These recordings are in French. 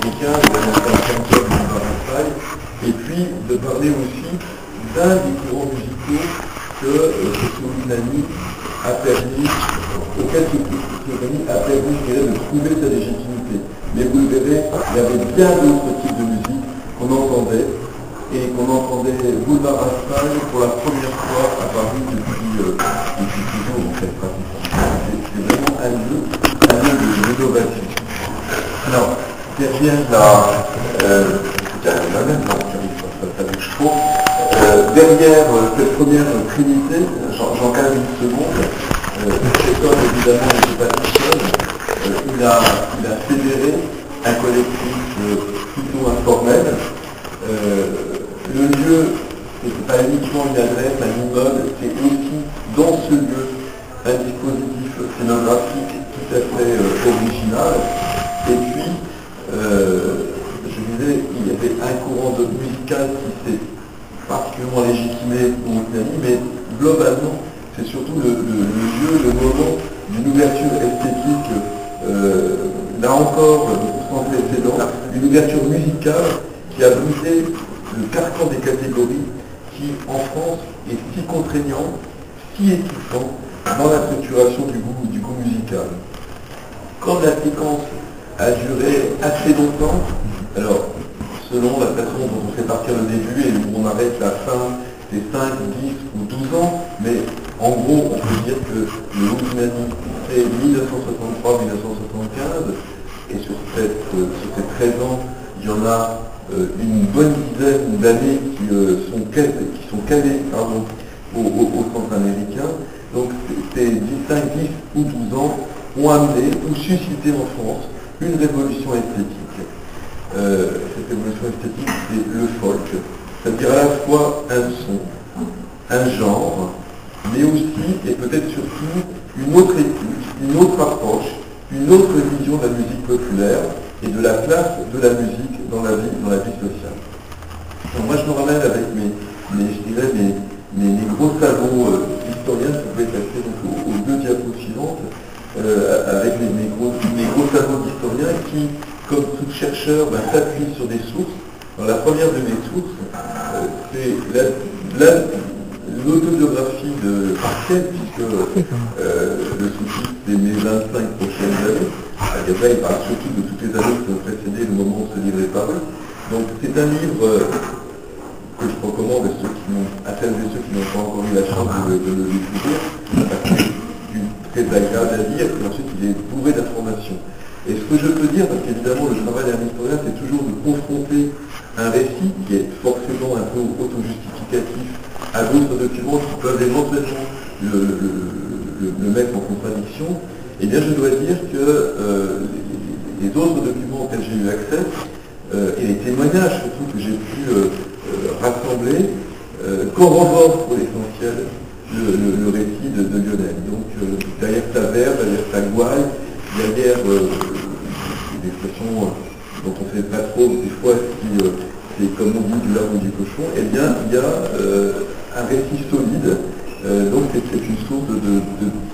américain, de la nation de Boulevard Raspail, et puis de parler aussi d'un des courants musicaux que Soumilani a permis, auquel Soumilani a permis, je dirais, de trouver sa légitimité. Mais vous le verrez, il y avait bien d'autres types de musique qu'on entendait, et qu'on entendait Boulevard Raspail pour la première fois à Paris depuis toujours, en fait, pratiquement. C'est vraiment un lieu de rénovation. Alors, derrière derrière cette première trinité, j'en calme une seconde, cet homme évidemment n'était pas tout seul, il a fédéré un collectif plutôt informel. Le lieu, ce n'est pas uniquement une adresse, un immeuble, c'est aussi dans ce lieu un dispositif scénographique tout à fait original. Et puis, je disais, il y avait un courant musical qui s'est particulièrement légitimé pour Italie, mais globalement, c'est surtout le lieu, le moment d'une ouverture esthétique, là encore, au sens précédent, une ouverture musicale qui a brisé le carcan des catégories qui, en France, est si contraignant, si étouffant dans la structuration du goût musical. Quand la séquence a duré assez longtemps, alors, selon la façon dont on fait partir le début et où on arrête la fin, c'est 5, 10 ou 12 ans, mais en gros, on peut dire que le Houdinani, c'est 1963-1975, et sur ces 13 ans, il y en a une bonne dizaine d'années qui sont calées au centre américain. Donc ces 5, 10 ou 12 ans ont amené ou suscité en France une révolution esthétique. Cette révolution esthétique, c'est le folk, c'est-à-dire à la fois un son, un genre, mais aussi, et peut-être surtout, une autre écoute, une autre approche, une autre vision de la musique populaire et de la place de la musique dans la vie sociale. Donc moi, je me ramène avec mes gros salons historiens, si vous pouvez passer donc, aux deux diapos suivantes, avec mes gros salons d'historiens qui, comme tout chercheur, s'appuient sur des sources. Alors, la première de mes sources, c'est l'autobiographie de Parquet, puisque le sous-titre c'est mes 25 prochaines années. Là, il parle surtout de toutes les années qui ont précédé le moment où ce livre est paru. Donc c'est un livre que je recommande à celles et ceux qui n'ont pas encore eu la chance de le découvrir, parce que c'est très agréable à lire, et ensuite il est bourré d'informations. Et ce que je peux dire, parce qu'évidemment le travail d'un historien, c'est toujours de confronter un récit qui est forcément un peu auto-justificatif à d'autres documents qui peuvent éventuellement le mettre en contradiction. Eh bien, je dois dire que les autres documents auxquels j'ai eu accès, et les témoignages surtout que j'ai pu rassembler, corroborent pour l'essentiel le récit de Lionel. Donc, derrière sa verve, derrière sa gouaille, derrière des expressions dont on ne sait pas trop des fois si c'est comme on dit du lard ou du cochon, eh bien, il y a un récit solide, donc c'est une source de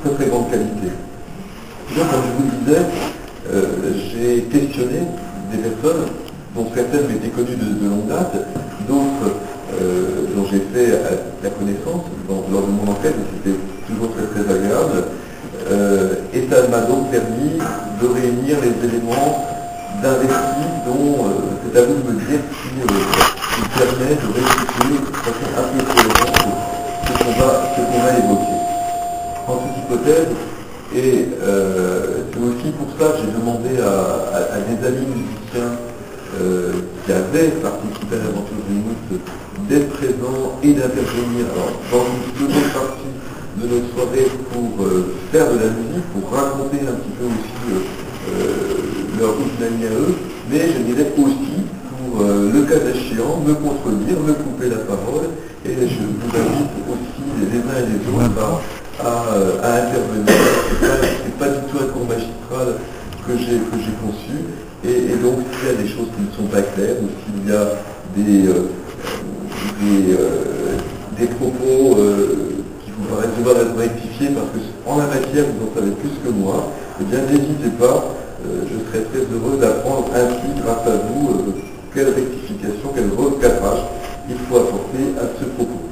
très très grande qualité. Donc, comme je vous le disais, j'ai questionné des personnes dont certaines m'étaient connues de longue date, d'autres dont j'ai fait la connaissance lors de mon enquête, et c'était toujours très très agréable. Et ça m'a donc permis de réunir les éléments d'un récit dont c'est à vous de me dire si permet de restituer de façon un peu cohérente ce qu'on va évoquer. En toute hypothèse, et c'est aussi pour ça que j'ai demandé à des amis musiciens qui avaient participé à l'aventure du Mousse d'être présents et d'intervenir dans une seconde partie de notre soirée pour faire de la musique, pour raconter un petit peu aussi leur Houdinani à eux, mais je dirais aussi pour le cas échéant, me contredire, me couper la parole, et je vous invite aussi les uns et les autres à intervenir. C'est pas du tout un cours magistral que j'ai conçu, et donc s'il y a des choses qui ne sont pas claires, ou s'il y a des propos qui vous paraissent devoir être rectifiés parce qu'en la matière vous en savez plus que moi, eh bien n'hésitez pas, je serai très heureux d'apprendre ainsi grâce à vous quelle rectification, quel recadrage il faut apporter à ce propos.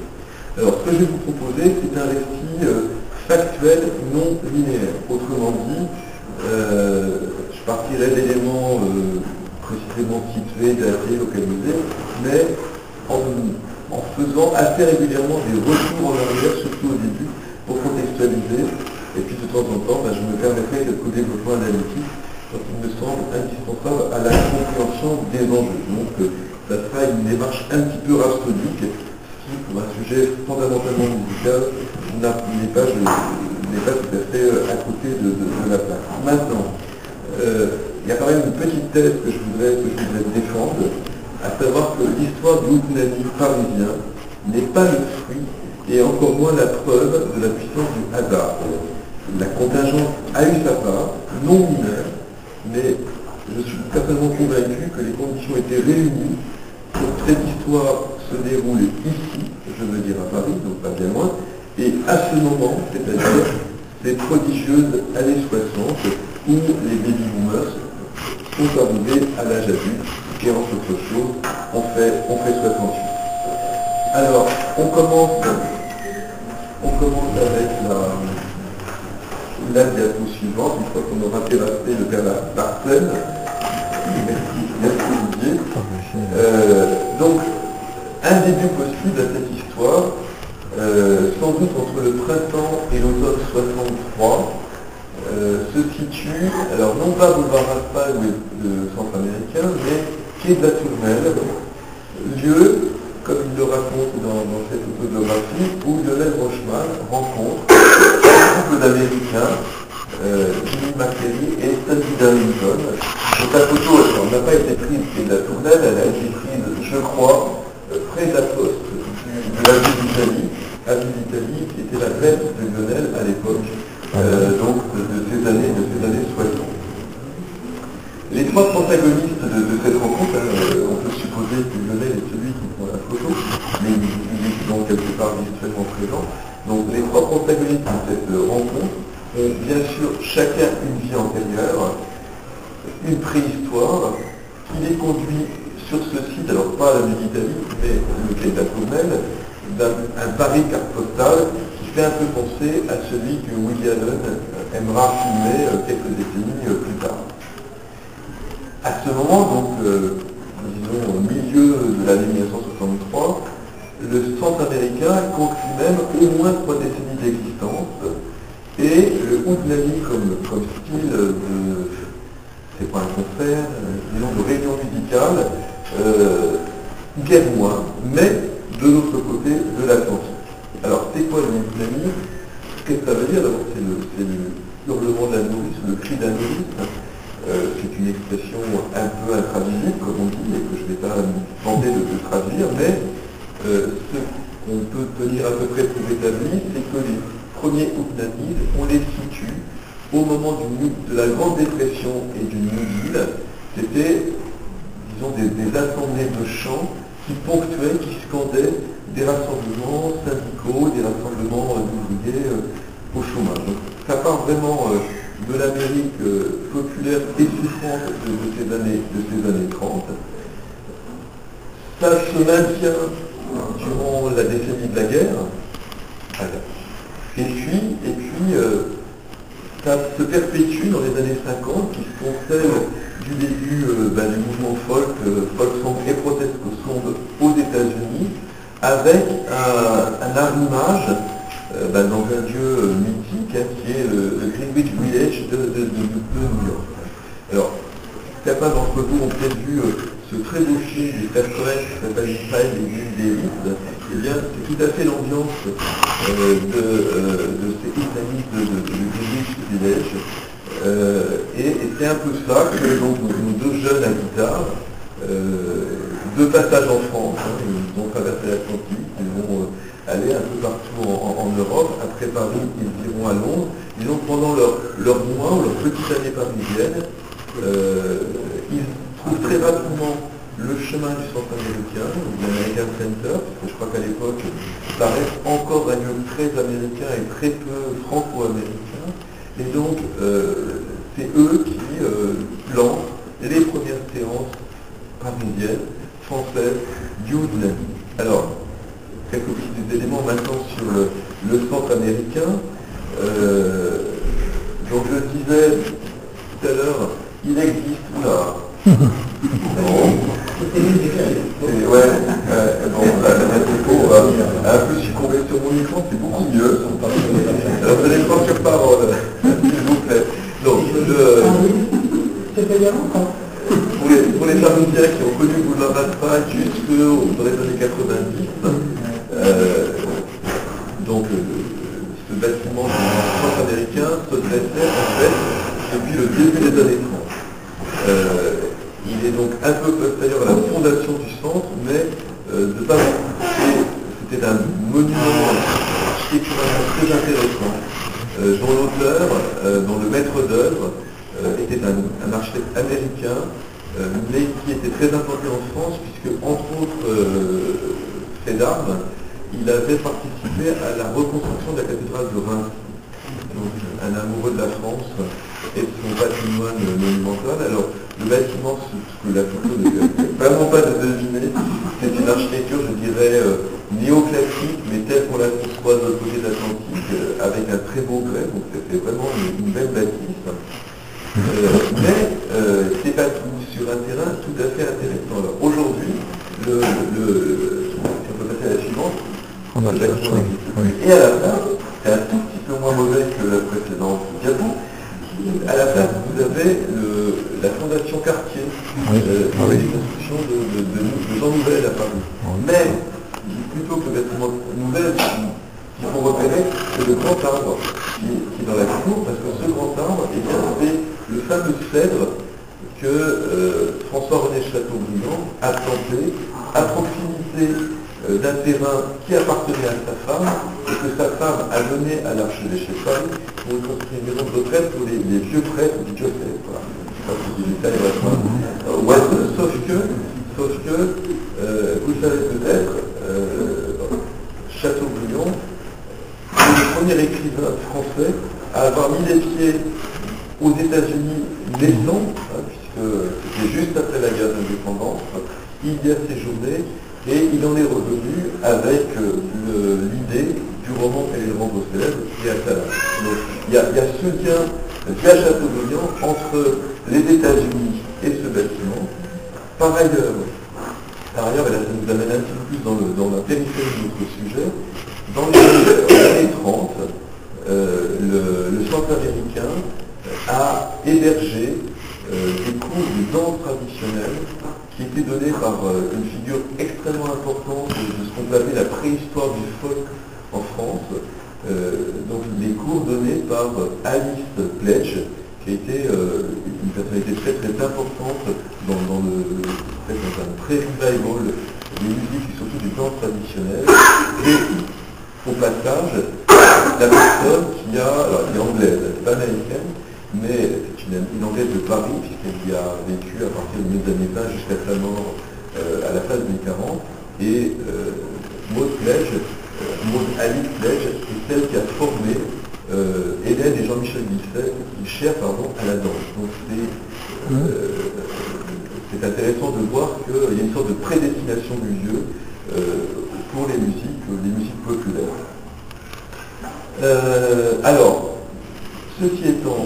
Alors, ce que je vais vous proposer, c'est un récit factuel non linéaire. Autrement dit, je partirai d'éléments précisément situés, datés, localisés, mais en faisant assez régulièrement des retours en arrière, surtout au début, pour contextualiser. Et puis de temps en temps, je me permettrai quelques développements analytiques quand il me semble indispensable à la compréhension des enjeux. Donc, ça sera une démarche un petit peu rhapsodique, qui, pour un sujet fondamentalement musical, n'est pas tout à fait à côté de la plaque. Maintenant, il y a quand même une petite thèse que je voudrais défendre, à savoir que l'histoire du Hougnani parisien n'est pas le fruit, et encore moins la preuve de la puissance du hasard. La contingence a eu sa part, non mineure, mais je suis personnellement convaincu que les conditions étaient réunies pour que cette histoire se déroule ici, je veux dire à Paris, donc pas bien loin, et à ce moment, c'est-à-dire ces prodigieuses années 60, où les baby boomers sont arrivés à l'âge adulte, et entre autres choses, on fait 68. Alors, on commence avec la diapo suivante, une fois qu'on aura terrassé le père Larsen. Merci Olivier. Donc, un début possible à cette histoire, sans doute entre le printemps et l'automne 63, se situe, alors non pas boulevard Raspail ou le centre américain, mais quai de la Tournelle, lieu, comme il le raconte dans cette autobiographie, où Lionel Rochman rencontre un couple d'Américains, Jimmy McCreary et Stanley Darlington. Donc la photo, elle n'a pas été prise quai de la Tournelle, elle a été prise, je crois, près de la poste de la ville d'Italie, avenue d'Italie, qui était la bête de Lionel à l'époque, donc de ces années 60. Les trois protagonistes de cette rencontre, on peut supposer que Lionel est celui qui prend la photo, mais il est donc quelque part virtuellement présent. Donc les trois protagonistes de cette rencontre ont bien sûr chacun une vie antérieure, une préhistoire, qui les conduit sur ce site, alors pas l'avenue d'Italie, mais le quai de la Tournelle, d'un Paris carte postale qui fait un peu penser à celui que Woody Allen aimera filmer quelques décennies plus tard. À ce moment, donc, disons au milieu de l'année 1963, le centre américain compte lui-même au moins 3 décennies d'existence, et le Hougnani comme style de, c'est pas un concert, disons de réunion musicale, guère moins, mais de l'autre côté de l'Atlantique. Alors, c'est quoi le Hougnani? Qu'est-ce que ça veut dire? D'abord, c'est le hurlement de la nourrice, le cri de la nourrice. C'est une expression un peu intraduisible, comme on dit, et que je ne vais pas tenter de traduire, mais ce qu'on peut tenir à peu près pour établi, c'est que les premiers Hougnani, on les situe au moment de la Grande Dépression et du New Deal. C'était, disons, des assemblées de chants qui ponctuaient, qui scandaient des rassemblements syndicaux, des rassemblements d'ouvriers au chômage. Donc, ça part vraiment de l'Amérique populaire et souffrante de ces années 30. Ça se maintient durant la décennie de la guerre. Et puis ça se perpétue dans les années 50, qui sont celles du début du mouvement folk song et protest song aux États-Unis, avec un arrimage dans un lieu mythique qui est le Greenwich Village de New York. Alors, certains d'entre vous ont peut-être vu ce très beau film des frères Cohen qui s'appelle Israël et l'île d'Élite. Eh bien, c'est tout à fait l'ambiance de ces islamistes de Greenwich Village. Et c'est un peu ça que donc, nos deux jeunes à guitare, de passage en France, ils ont traversé l'Atlantique, ils vont aller un peu partout en Europe. Après Paris, ils iront à Londres. Disons que pendant leur mois ou leur petite année parisienne, ils trouvent très rapidement le chemin du centre américain, de l'American Center, parce que je crois qu'à l'époque, ça reste encore un lieu très américain et très peu franco-américain. Et donc, c'est eux qui lancent les premières séances parisienne, française, Houston. Alors, quelques petits éléments maintenant sur le centre américain. Donc je disais tout à l'heure, il existe, oula, ouais, bon, la défaut a un peu succombé sur mon écran, c'est beaucoup mieux. Alors vous allez prendre sur parole, s'il vous plaît. Donc, pour les Parisiens qui ont connu Boulevard Raspail jusque dans les années 90, donc ce bâtiment du centre américain se dressait en fait depuis le début des années 30. Il est donc un peu postérieur à la fondation du centre, mais de pas c'était un monument architecturalement très intéressant, dont l'auteur, dont le maître d'œuvre, était un architecte américain, mais qui était très implanté en France, puisque entre autres faits d'armes, il avait participé à la reconstruction de la cathédrale de Reims. Donc un amoureux de la France et de son patrimoine monumental. Alors le bâtiment, ce que la photo ne fait vraiment pas de deviner, c'est une architecture, je dirais, néoclassique, mais telle qu'on la conçoit de l'autre côté de l'Atlantique, avec un très beau grès, donc c'était vraiment une belle bâtisse. Mais c'est pas tout, sur un terrain tout à fait intéressant. Alors aujourd'hui, si on peut passer à la suivante, et à la fin, c'est un tout petit peu moins mauvais que la précédente diapo. À la place, vous avez la fondation Cartier, pour les constructions de gens nouvelles à Paris. Mais, plutôt que le bâtiment nouvel, qu'il faut repérer, c'est le grand arbre qui est dans la cour, parce que ce grand arbre, eh bien, c'est le fameux cèdre que François-René Chateaubriand a planté à proximité d'un terrain qui appartenait à sa femme, et que sa femme a donné à l'archevêché de Paris pour construire une maison de retraite pour les vieux prêtres du diocèse. Voilà. Je ne sais pas si les détails oiseaux, sauf que, vous le savez peut-être, Chateaubriand est le premier écrivain français à avoir mis les pieds aux États-Unis naissants, puisque c'était juste après la guerre d'indépendance. Il y a séjourné. Et il en est revenu avec l'idée du roman et le rendre célèbre qui est Atala. Donc il y a ce lien via Chateaubriand entre les États-Unis et ce bâtiment. Par ailleurs, et là ça nous amène un petit peu plus dans la périphérie de notre sujet, dans les années 30, le centre américain a hébergé des cours de danse traditionnelle qui était donné par une figure extrêmement importante de ce qu'on peut appeler la préhistoire du folk en France. Donc les cours donnés par Alice Pledge, qui a été une personnalité très très importante dans un pré-revival des musiques et surtout des danses traditionnelles. Et au passage, la personne qui est anglaise, elle n'est pas américaine, mais c'est une anglaise de Paris, puisqu'elle y a vécu à partir du milieu des années 20 jusqu'à sa mort à la fin des années 40. Et Maud Alice Pledge, c'est celle qui a formé Hélène et Jean-Michel Guichert à la danse. Donc c'est intéressant de voir qu'il y a une sorte de prédestination du lieu pour les musiques populaires. Alors, ceci étant,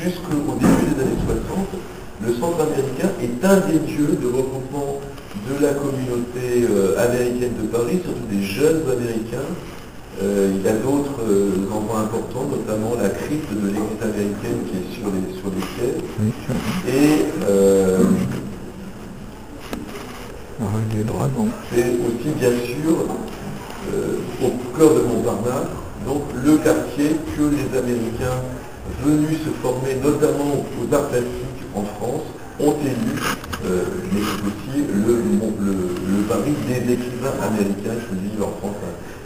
jusqu'au début des années 60, le centre américain est un des lieux de regroupement de la communauté américaine de Paris, surtout des jeunes américains. Il y a d'autres endroits importants, notamment la crypte de l'église américaine qui est sur les quais. Et c'est aussi bien sûr au cœur de Montparnasse, donc le quartier que les Américains venus se former notamment aux arts plastiques en France ont élu, mais c'est aussi le Paris des écrivains américains qui vivent en France,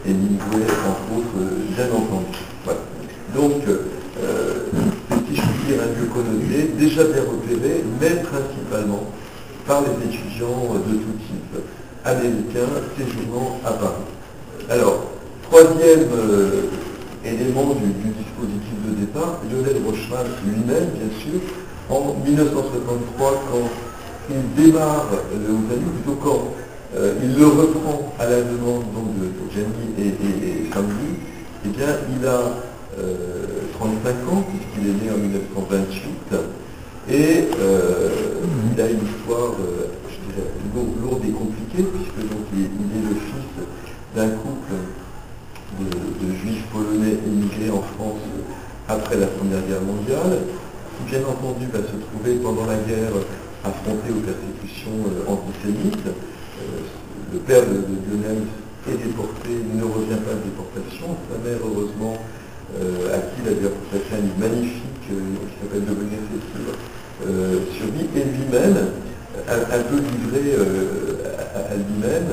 Hemingway, entre autres, bien entendu. Voilà. Donc, c'est, si je puis dire, un lieu connoté, déjà bien repéré, mais principalement par les étudiants de tout type, américains séjournant à Paris. Alors, troisième élément du dispositif de départ, Lionel Rochman lui-même, bien sûr, en 1963, quand il démarre le Ouzani plutôt quand il le reprend à la demande donc, de Gianni et Samedi. Eh bien, il a 35 ans, puisqu'il est né en 1928, et il a une histoire, je dirais, lourde et compliquée, puisque donc, il est le fils d'un couple de juifs polonais émigrés en France après la Première Guerre mondiale, qui bien entendu va se trouver pendant la guerre affronté aux persécutions antisémites. Le père de Lionel est déporté, il ne revient pas de déportation. Sa mère, heureusement, à qui il a dû consacrer un livre magnifique qui s'appelle Devenir Cécile, survit, et lui-même, un peu livré à lui-même,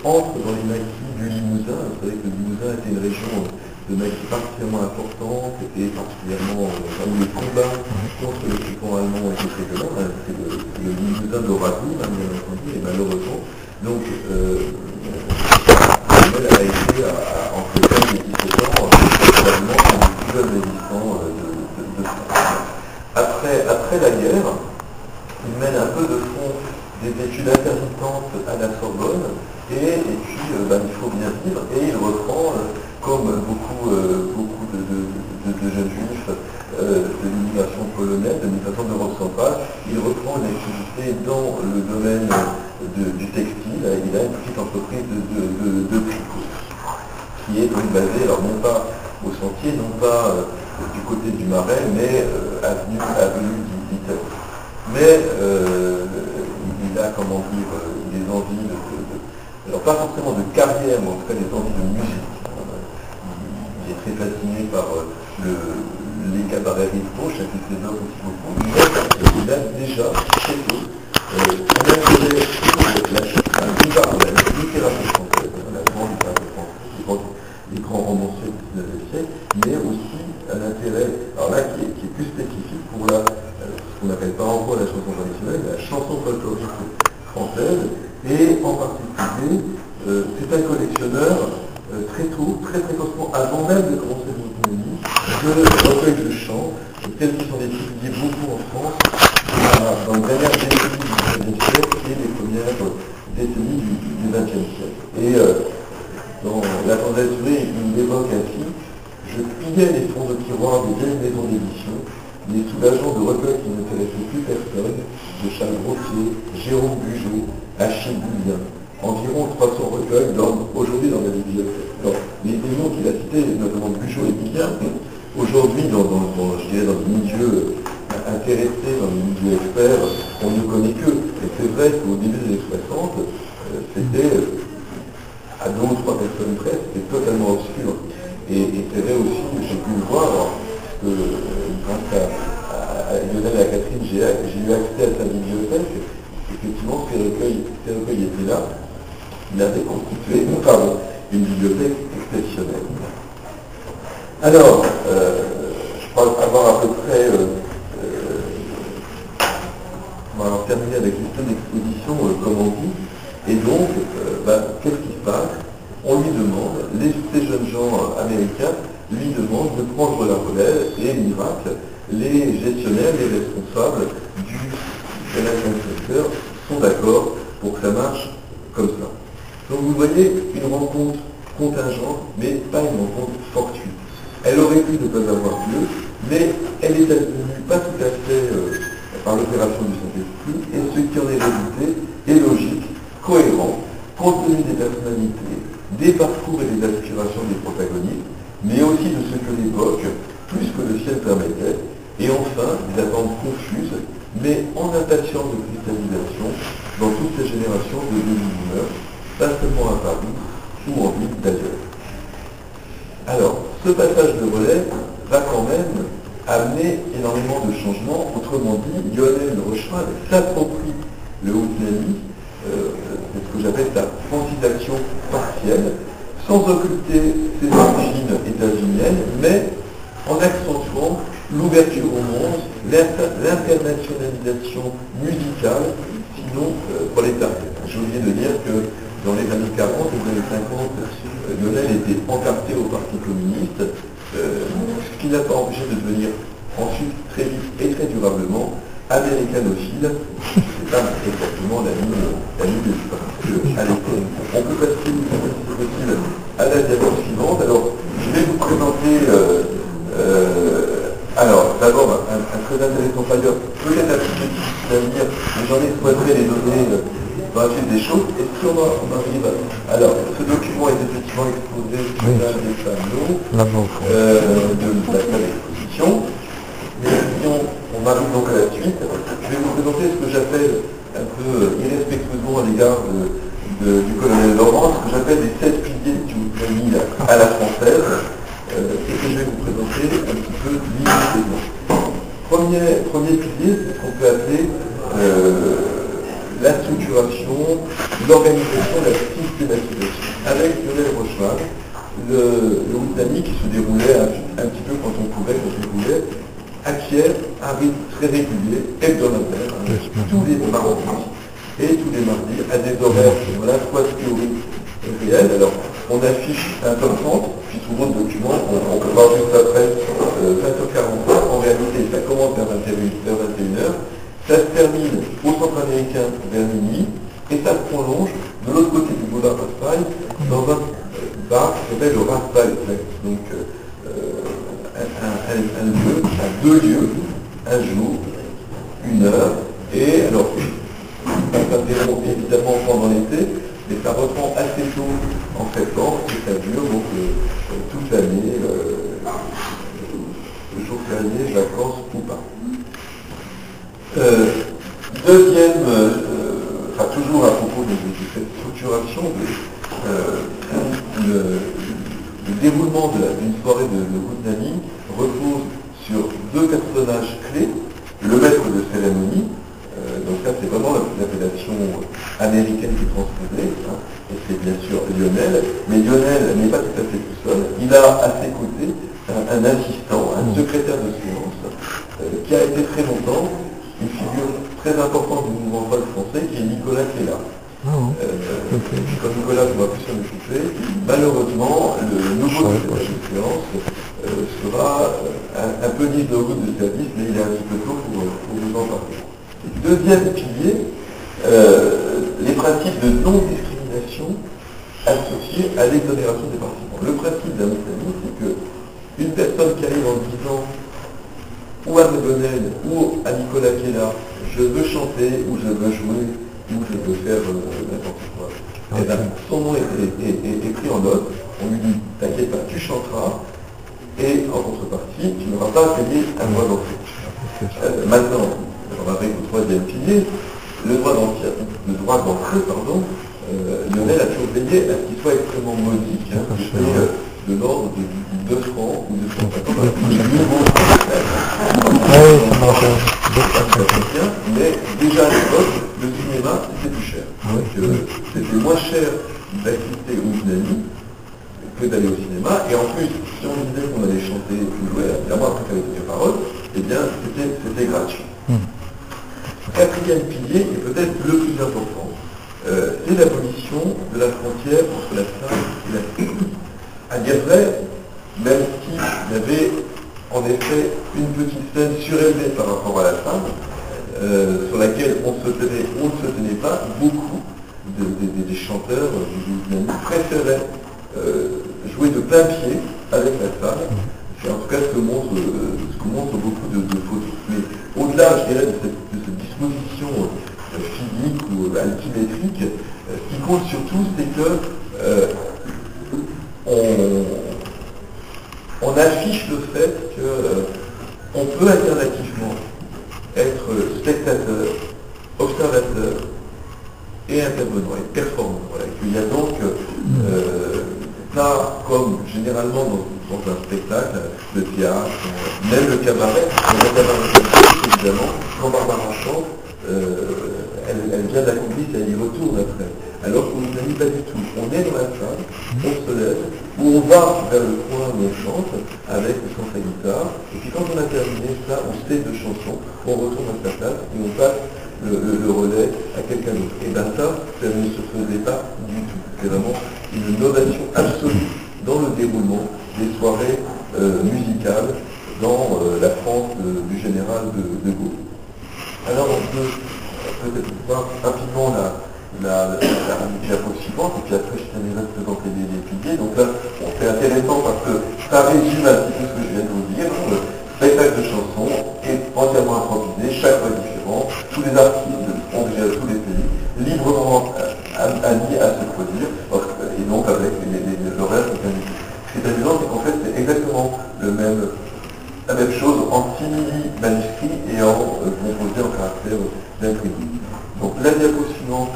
entre dans les maquis du Limousin. Vous savez que le Limousin était une région de maquis particulièrement importante et particulièrement où les combats contre le occupant allemand étaient très violents. C'est le Limousin d'Oradour, bien entendu, et malheureusement. Donc, elle a été, entre 15 et 17 ans, probablement un des plus jeunes résistants de France. Après la guerre, il mène un peu de front des études intermittentes à la Sorbonne, et puis il faut bien vivre, et il reprend, comme beaucoup de jeunes juifs de l'immigration polonaise, de l'immigration d'Europe centrale, il reprend une activité dans le domaine du textile. Il a une petite entreprise de tricot, qui est donc basée, alors non pas au Sentier, non pas du côté du Marais, mais avenue d'Italie. Mais il a, comment dire, des envies alors pas forcément de carrière, mais en tout cas des envies de musique. Il est très fasciné par les cabarets rythmaux, je sais qu'il se développe aussi beaucoup. Il a déjà chez eux un intérêt pour la littérature française, la grande littérature française, les grands romanciers du XIXe siècle, mais aussi un intérêt, alors là, qui est plus spécifique pour ce qu'on n'appelle pas encore la chanson traditionnelle, la chanson folklorique française, et en particulier, c'est un collectionneur très tôt, très précocement, avant même de commencer l'autonomie, de recueils de chants, tels qu'ils sont étudiés beaucoup en France, dans les dernières décennies du XIXe siècle et les premières décennies du XXe siècle. Et dans La Tendresse Jurée, il évoque ainsi: je pillais les fonds de tiroir des vieilles maisons d'édition, les soulageants de recueils qui n'intéressaient plus personne, de Charles Grottier, Jérôme Bugeaud, Achille Bouillien. Environ 300 recueils dorment aujourd'hui dans la bibliothèque. Alors, les noms qu'il a cités, notamment Bugeaud et Bouillien, aujourd'hui, dans le milieu intéressé, dans le milieu expert, on ne connaît que. Et c'est vrai qu'au début des années 60, c'était, à 2 ou 3 personnes près, c'était totalement obscur. Et c'est vrai aussi, j'ai pu le voir, alors, que grâce à Lionel et à Catherine, j'ai eu accès à sa bibliothèque. Effectivement, ces recueils étaient là. Il avait constitué une bibliothèque exceptionnelle. Alors, je crois avoir à peu près on va en terminer avec une exposition, comme on dit. Et donc, qu'est-ce qui se passe? On lui demande, ces jeunes gens américains lui demandent de prendre la relève, et miracle, les gestionnaires, les responsables du Canadian Center sont d'accord pour que ça marche comme ça. Donc vous voyez, une rencontre contingente, mais pas une rencontre fortuite. Elle aurait pu ne pas avoir lieu, mais elle est advenue pas tout à fait par l'opération du Saint-Esprit, et ce qui en est résulté est logique, cohérent, compte tenu des personnalités, des parcours et des aspirations des protagonistes, mais aussi de ce que l'époque, plus que le ciel permettait, et enfin des attentes confuses, mais en impatience de cristallisation dans toutes ces générations de baby-boomers, pas seulement à Paris, ou en ville d'ailleurs. Alors, ce passage de relais va quand même amener énormément de changements. Autrement dit, Lionel Rochefort s'approprie le Haut-Vietnamie, c'est ce que j'appelle sa francisation partielle, sans occulter ses origines états-uniennes, mais en accentuant l'ouverture au monde, l'internationalisation musicale, sinon prolétarienne. J'ai oublié de dire que dans les années 40 et les années 50, Lionel était encarté au Parti communiste, ce qui n'a pas empêché de devenir ensuite très vite et très durablement américanophile. C'est pas exactement la ligne de à l'époque. On peut passer, si c'est possible, à la diapo suivante. Alors, je vais vous présenter, alors, d'abord, un très intéressant pailleur, peut-être un petit peu difficile à lire, mais j'en exploiterai les données dans la suite des choses. Et si on arrive alors, ce document est effectivement exposé sur l'un des panneaux de la salle d'exposition. Mais si on arrive donc à la suite, je vais vous présenter ce que j'appelle un peu irrespectueusement à l'égard du colonel Laurent, ce que j'appelle les 7 piliers du Oudnani à la française, et que je vais vous présenter un petit peu limiteusement. Premier pilier, c'est ce qu'on peut appeler la structuration, l'organisation, la systématisation. Avec Lionel Rochemar, le Oudnani qui se déroulait un petit peu quand on pouvait, acquiert un rythme très régulier, hebdomadaire, tous les mardis et tous les mardis, à des horaires à la fois théoriques et réels. Alors, on affiche 20h30, puis sur votre document, on peut voir juste après 20h45. En réalité, ça commence vers 21h, ça se termine au centre américain vers minuit, et ça se prolonge de l'autre côté du boulevard Raspail, dans un bar qui s'appelle le Raspail Flex. Donc, un lieu, à 2 lieux, un jour, 1 heure, et alors, ça s'interrompt évidemment pendant l'été, mais ça reprend assez tôt en septembre, et ça dure donc toute l'année, jours fériés, vacances ou pas. Deuxième, toujours à propos de cette structuration, le déroulement d'une soirée de Oudnani repose sur 2 personnages clés, le maître de cérémonie, donc ça c'est vraiment l'appellation américaine qui est transposée, et c'est bien sûr Lionel, mais Lionel n'est pas tout à fait tout seul, il a à ses côtés un assistant, un secrétaire de séance, qui a été très longtemps une figure très importante du mouvement folk français, qui est Nicolas Kella. Quand Nicolas ne va plus s'en occuper, malheureusement, le nouveau secrétaire de séance sera un peu mis de route de service, mais il est un petit peu tôt pour vous en parler. Deuxième pilier, les principes de non-discrimination associés à l'exonération des participants. Le principe d'un Oudnani, c'est qu'une personne qui arrive en disant ou à Rebonel ou à Nicolas Kella, je veux chanter, ou je veux jouer, ou je veux faire n'importe quoi. Et bien, son nom est pris en note, on lui dit, t'inquiète pas, tu chanteras, et en contrepartie, tu n'auras pas à payer un droit d'entrée. Maintenant, on arrive au troisième pilier, le droit d'entrée, Lionel a toujours veillé à ce qu'il soit extrêmement modique, de l'ordre de 2 francs ou 250 mais déjà à l'époque, le cinéma c'était plus cher. Donc c'était moins cher d'assister au Oudnani que d'aller au cinéma, et en plus, si on disait qu'on allait chanter ou jouer, évidemment après qu'il y avait des paroles, eh bien c'était gratuit. Quatrième pilier, et peut-être le plus important, c'est l'abolition de la frontière entre la salle et la scène. À dire vrai, même s'il y avait en effet une petite scène surélevée par rapport à la salle, sur laquelle on ne se tenait pas, beaucoup des chanteurs du Oudnani préféraient jouer de plein pied avec la salle. C'est en tout cas ce que montrent beaucoup de photos. Mais au-delà, je dirais, de cette disposition physique ou altimétrique, ce qui compte surtout, c'est que on affiche le fait qu'on peut alternativement être spectateur, observateur et intervenant, et performant. Voilà. Il y a donc pas comme généralement dans un spectacle, le théâtre, même le cabaret, évidemment, quand Barbara chante, elle vient de la coulisse et elle y retourne après. Alors qu'on ne dit pas du tout. On est dans la salle, on se lève, ou on va vers le coin où on chante, avec le chant à guitare, et puis quand on a terminé ça, on se fait 2 chansons, on retourne à sa place, et on passe le relais à quelqu'un d'autre. Et bien ça ne se faisait pas du tout. C'est vraiment une innovation absolue dans le déroulement des soirées musicales dans la France du général de Gaulle. Alors on peut peut-être voir rapidement la diapo suivante, et puis après je terminerai de présenter les piliers. Donc là, bon, c'est intéressant parce que ça résume un petit peu ce que je viens de vous dire. Le spectacle de chansons est entièrement improvisé, chaque fois différent. Tous les artistes originaires de tous les pays, librement admis à se produire, et donc avec les horaires qui sont. Ce qui est amusant, c'est qu'en fait, c'est exactement la même chose en simili manuscrit et en composé en caractère d'imprimé. Donc la diapo suivante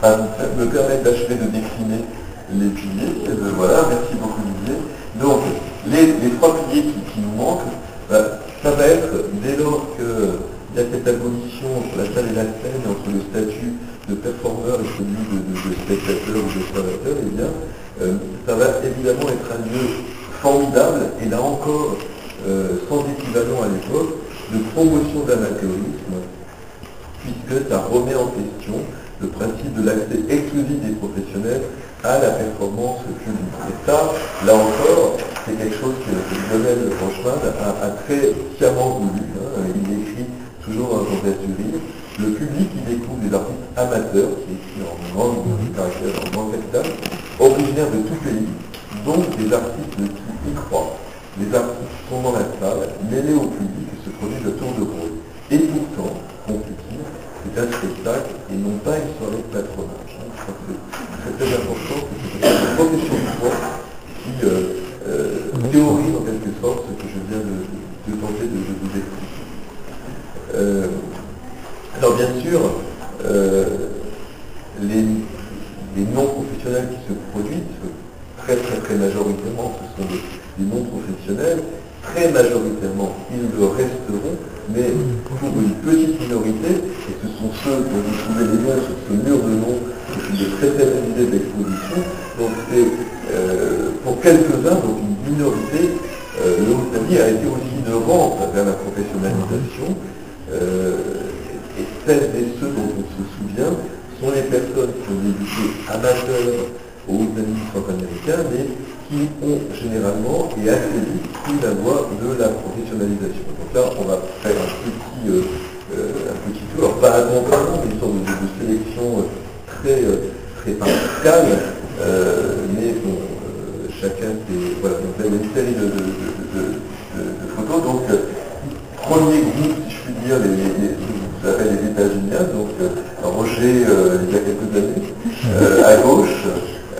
me permet d'achever de décliner les piliers. Voilà, merci beaucoup Olivier. Donc les trois piliers qui nous manquent, ça va être dès lors qu'il y a cette abolition entre la salle et la scène, entre le statut de performeur et celui de spectateur ou d'observateur, eh bien, ça va évidemment être un lieu formidable, et là encore, sans équivalent à l'époque, de promotion de l'amateurisme, puisque ça remet en question le principe de l'accès exclusif des professionnels à la performance publique. Et ça, là encore, c'est quelque chose que Lionel Franchman a très sciemment voulu. Il écrit toujours dans son rire. Le public qui découvre des artistes amateurs, qui est écrit en grande caractère, en grande capitale, originaires de tout pays, donc des artistes qui y croient. Les artistes sont dans la salle, mêlés au public et se produisent à tour de rôle. Et pourtant, conclut-il, c'est un spectacle et non pas une soirée de patronage. Je crois que c'est très important que c'est une profession de foi qui théorise en quelque sorte ce que je viens de tenter de vous expliquer. Alors bien sûr, les non-professionnels qui se produisent, très majoritairement, ce sont des non-professionnels, très majoritairement, ils le resteront, mais pour une petite minorité, et ce sont ceux dont vous trouvez les noms sur ce mur de noms, qui sont de très belles idées d'exposition, donc c'est pour quelques-uns, donc une minorité, le Haut-Italie a été aussi une rente vers la professionnalisation, et celles et ceux dont on se souvient sont les personnes qui ont débuté amateurs aux États-Unis centra-américains, mais qui ont généralement et assez vite pris la voie de la professionnalisation. Donc là, on va faire un petit tour, alors pas un comparaison, mais une sorte de sélection très partiale, mais bon, chacun fait, voilà, donc là, il y a une série de photos. Donc, premier groupe, si je puis dire, vous avez les États-Unis, donc Roger, il y a quelques années, à gauche.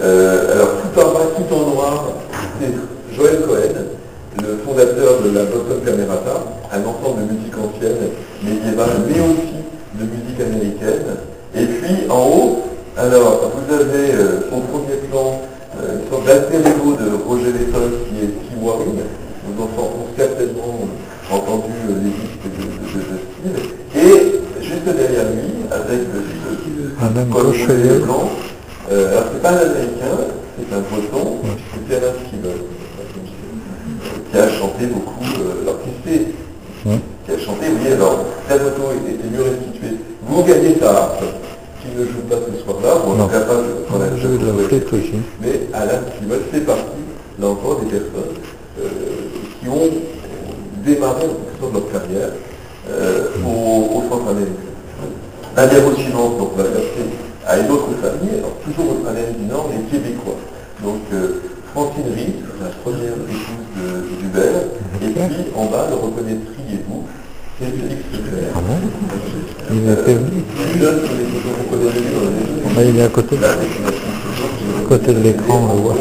Alors tout en bas, tout en noir, c'est Joël Cohen, le fondateur de la Boston Camerata, un ensemble de musique ancienne, médiévale, mais aussi de musique américaine. Et puis en haut, alors vous avez au premier plan une sorte d'alter ego de Roger Letton qui est Steve Waring. Nous avons certainement entendu les disques de style. Et juste derrière lui, avec le collier blanc, alors c'est pas un américain, c'est un breton, c'est Terence Steven, qui a chanté beaucoup, alors qui a chanté, vous voyez, alors la photo est mieux restituée. Vous gagnez sa harpe, qui ne joue pas ce soir-là, bon, on est capable de prendre la jeu, mais Alan Steven fait partie, là encore, des personnes qui ont démarré en quelque sorte leur carrière au centre américain. La diapo suivante, donc, va verser à une autre famille, alors toujours au Amérique du Nord, les Québécois. Donc Francine Ries, la première épouse d'Hubert, et puis en bas, le reconnaîtriez-vous, c'est Félix Leclerc. Il était venu. Il est à côté de l'écran, on le voit.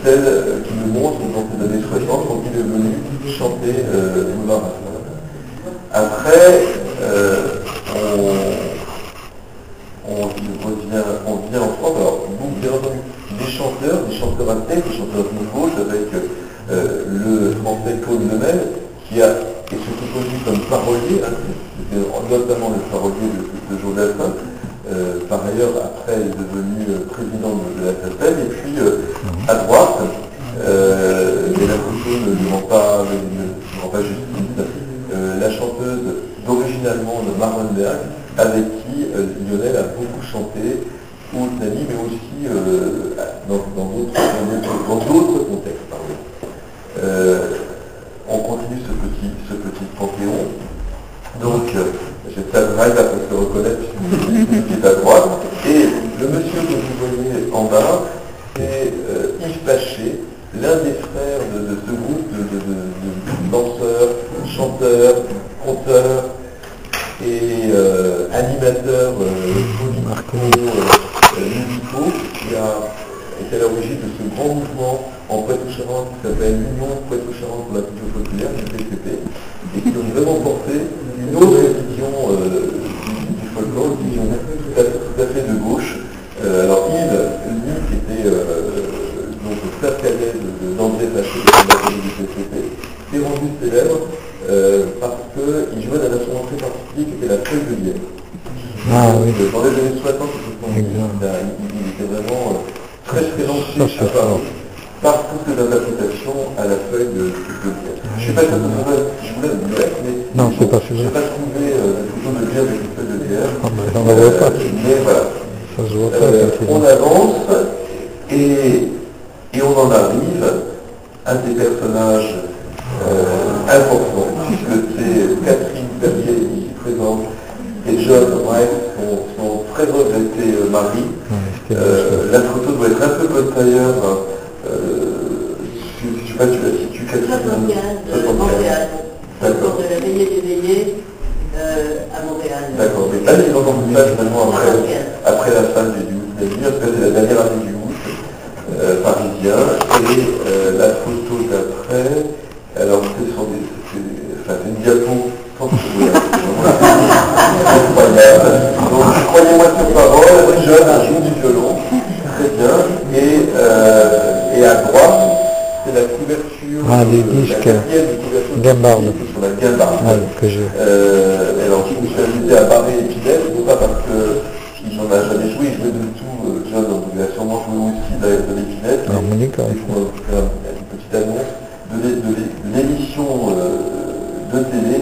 Celle qui nous montre dans ces années 60, quand il est venu chanter Boulevard. Après, on vient en France, alors vous, bien entendu, des chanteurs à tête, des chanteurs nouveaux, avec le français Claude Lemel, qui a été surtout connu comme parolier, c'était notamment le parolier de Joe Dassin. Par ailleurs, après, il est devenu président de la SACEM, et puis à droite, mais la photo ne lui rend pas justice, la chanteuse d'origine allemande Marenberg, avec qui Lionel a beaucoup chanté au Italie, mais aussi dans d'autres contextes. On continue ce petit panthéon. Donc, J'ai ça de mal pour se reconnaître qui est à droite. Et le monsieur que vous voyez en bas, c'est Yves Paché, l'un des frères de ce groupe de danseurs, chanteurs, conteurs et animateurs musicaux qui a été à l'origine de ce grand mouvement en Poitou-Charentes qui s'appelle l'Union Poitou-Charentes pour la culture populaire, l'UPCP, et qui ont vraiment porté une autre vision du folklore, une vision tout à fait de gauche. Alors Yves, lui, qui était donc le frère cadet d'André Paché, de l'UPCP, s'est rendu célèbre parce qu'il jouait d'un instrument très particulier qui était la feuille de lièvre. Ah oui. Dans les années 60, il était vraiment très lancé à Paris par toutes les interprétations à la feuille de lièvre. Je ne sais pas si je voulais le mettre, mais non, c'est pas je n'ai pas trouvé la photo de lièvre avec une feuille de lièvre. Ah, mais on ne la voit pas. Mais voilà. Ça se voit pas. On avance et on en arrive à des personnages importants, puisque c'est Catherine Perrier ici présente et John Wright, son très regretté mari. La photo doit être un peu postérieure. Je ne sais pas si tu la situes, Catherine. 75, D'accord. de la veillée des veillées à Montréal. D'accord, mais là, ils ont entendu ça finalement après la fin du août, parce que c'est la dernière année du août parisien, et la photo d'après, alors c'est une diapo sans incroyable. Donc croyez-moi sur parole, jeune, joue du violon, très bien, et à droite, c'est la couverture des disques Gambard. Sur la Gambard. Que j'ai. Alors je me suis invité à Barré et Pinel, non pas parce qu'il n'en a jamais joué, il jouait de tout, John, donc il a sûrement joué aussi de l'Épinette. L'harmonica. Il faut faire une petite annonce de l'émission de télé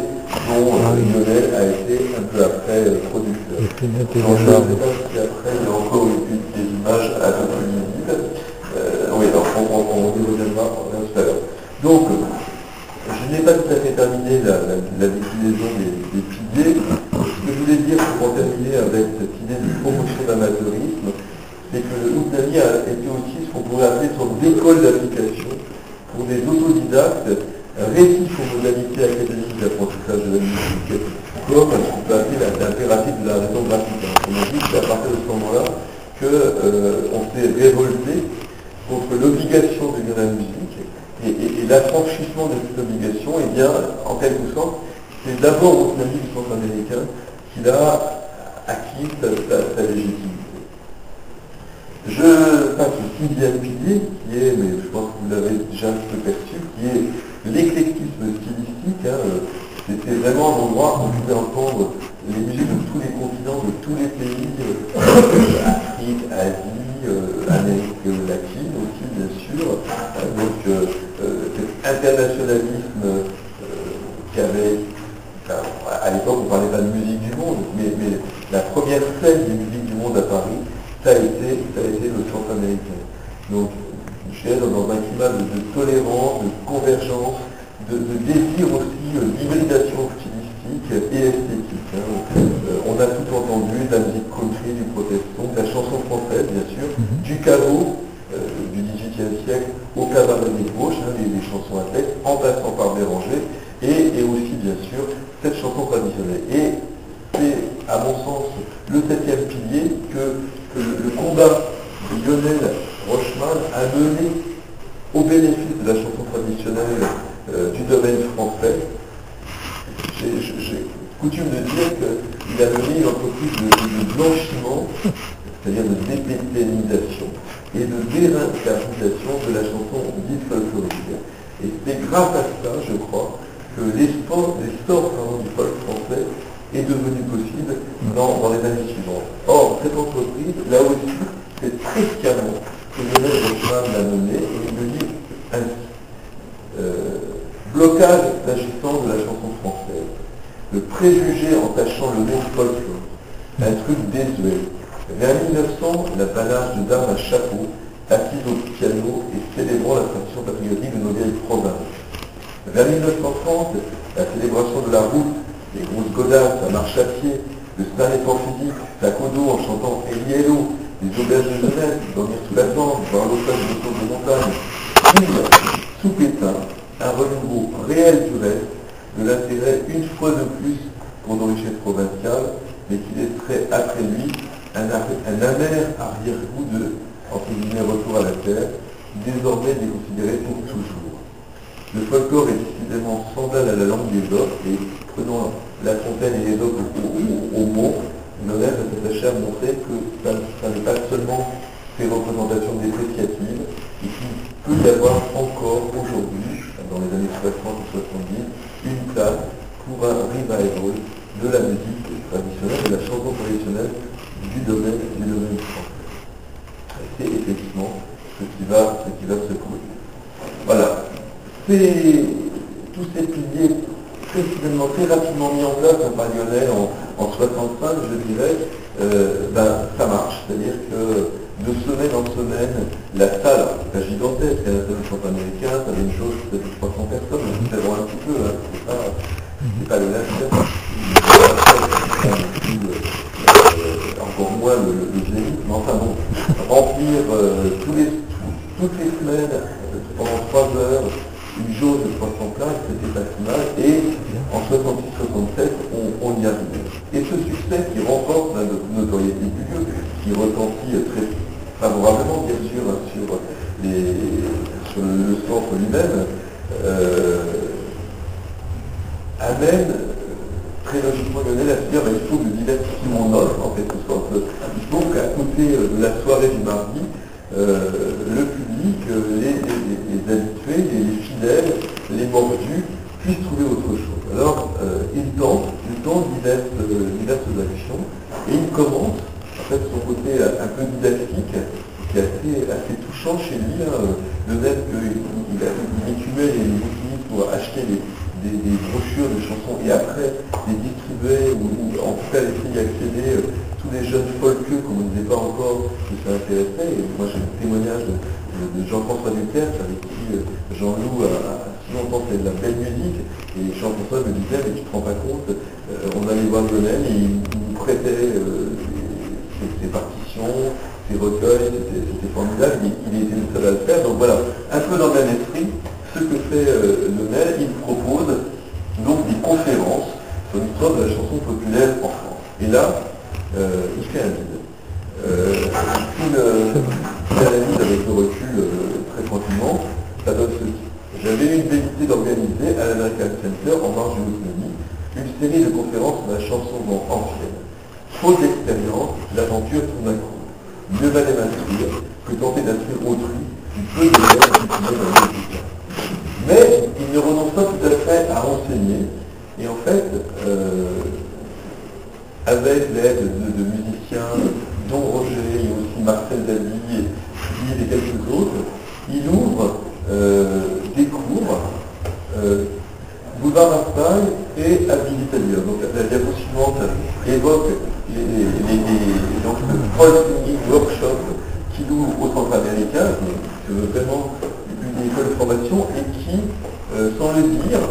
dont Lionel a été un peu après producteur. L'Épinette et Je ne sais Gambard. pas si après il y a encore eu des images un peu plus lisibles. Oui, alors on y reviendra tout à l'heure. Donc, je n'ai pas tout à fait terminé la déclinaison des piliers. Ce que je voulais dire pour en terminer avec cette idée de promotion d'amateurisme, c'est que Outnami a été aussi ce qu'on pourrait appeler une sorte d'école d'application pour des autodidactes rétifs aux modalités académiques d'apprentissage de la musique, comme ce qu'on peut appeler l'impératif de la raison graphique. On a dit que c'est à partir de ce moment-là qu'on s'est révolté contre l'obligation de lire la musique. Et l'affranchissement de cette obligation, eh bien, en quelque sorte, c'est d'abord au Outnami du centre américain qu'il a acquis sa légitimité. Je passe au sixième pilier, qui est, mais je pense que vous l'avez déjà un peu perçu, qui est l'éclectisme stylistique. C'était vraiment un endroit où on pouvait entendre les musiques de tous les continents, de tous les pays, Afrique, Asie, Amérique latine aussi, bien sûr. Donc, cet internationalisme qui avait, à l'époque on ne parlait pas de musique du monde, mais la première scène des musiques du monde à Paris, ça a été le centre américain. Donc, je suis dans un climat de tolérance, de convergence, de désir aussi d'hybridation stylistique et esthétique. On a tout entendu, de la musique country, du protestant, de la chanson française, bien sûr, du caveau du XVIIIe siècle au cabaret des gauches, les chansons à texte, en passant par Béranger, et aussi, bien sûr, cette chanson traditionnelle. Et c'est, à mon sens, le septième pilier que le combat de Lionel Rochman a mené au bénéfice de la chanson traditionnelle du domaine français. J'ai coutume de dire qu'il a mené une entreprise de blanchiment, c'est-à-dire de dépéténisation et de dérincarnisation de la chanson dite folklorique. Et c'est grâce à ça, je crois, que l'essor du folk français est devenu possible dans les années suivantes. Or, cette entreprise, là aussi, c'est très sciemment que Lionel Rochman l'a menée, et il le dit ainsi. Blocage s'agissant de la chanson française. Le préjugé entachant le mot folklore. Un truc désuet. Vers 1900, l'apanage de dames à chapeau, assises au piano et célébrant la tradition patriotique de nos vieilles provinces. Vers 1930, la célébration de la route les grosses godasses à marche à pied, le star effort physique, sac au dos en chantant Eliello, les auberges de jeunesse, dormir sous la tente, voir l'automne de tour de montagne, il, sous Pétain, un renouveau réel du reste, de l'intérêt une fois de plus pour nos richesses provinciales, mais qui laisserait après lui un amer arrière-goût de, entre guillemets, retour à la terre, désormais déconsidéré pour toujours. Le folklore est décidément semblable à la langue des autres, et prenons La Fontaine et les autres au mot, L'honneur de s'attacher à montrer que ça n'est pas seulement ces représentations dépréciatives, et qu'il peut y avoir encore aujourd'hui, dans les années 60 ou 70, une place pour un revival de la musique traditionnelle, de la chanson traditionnelle du domaine français. C'est effectivement ce qui va se produire. Voilà. Tous ces piliers très rapidement mis en place par Lionel en 65, je dirais, ça marche. C'est-à-dire que de semaine en semaine, la salle, c'est pas gigantesque, la salle du champ américain, ça avait une chose peut-être de 300 personnes, mais c'est loin un petit peu, hein, c'est pas le navire. Encore moins le génie, mais enfin bon, remplir toutes les semaines, pendant 3 heures, une jauge de 300 places, c'était pas si mal, et en 66-67, on y arrivait. Et ce succès qui remporte la notoriété du lieu, qui retentit très favorablement, bien sûr, sur le centre lui-même, amène très logiquement Lionel à se dire, il faut que je diversifie mon offre, en quelque sorte. Il faut qu'à côté de la soirée du mardi, le public, les habitués, les fidèles, les mordus, puissent trouver autre chose. Alors, il tente diverses actions, et il commence, en fait, son côté un peu didactique, qui est assez touchant chez lui, le fait qu'il écumait les boutiques pour acheter des brochures de chansons et après les distribuer ou en tout cas essayer d'y accéder tous les jeunes folkeux qu'on ne disait pas encore que ça intéressait. Et moi j'ai le témoignage de Jean-François Duterre avec qui Jean-Loup a si longtemps fait de la belle musique et Jean-François me disait mais tu te rends pas compte, on allait voir Lionel et il nous prêtait ses partitions, ses recueils, c'était formidable, il était le seul à le faire. Donc voilà, un peu dans le même esprit, ce que fait Lionel, il propose donc des conférences sur l'histoire de la chanson populaire en France. Et là, il fait un guide. Il analyse avec le recul très tranquillement, ça donne ceci. J'avais eu une velléité d'organiser à l'American Center, en marge de l'autonomie, une série de conférences sur la chanson ancienne. Faute d'expérience, l'aventure tourne à court. Mieux valait m'instruire que tenter d'instruire autrui du peu de l'air utilisé dans le musique. Mais il ne renonce pas tout à fait à enseigner, et en fait, avec l'aide de musiciens, dont Roger et aussi Marcel Daly et quelques autres, il ouvre des cours Boulevard Marseille et Avenue d'Italie. Donc la diapo suivante évoque donc, le Folk Singing Workshop qu'il ouvre au centre américain, c'est vraiment une école de formation et qui, sans le dire,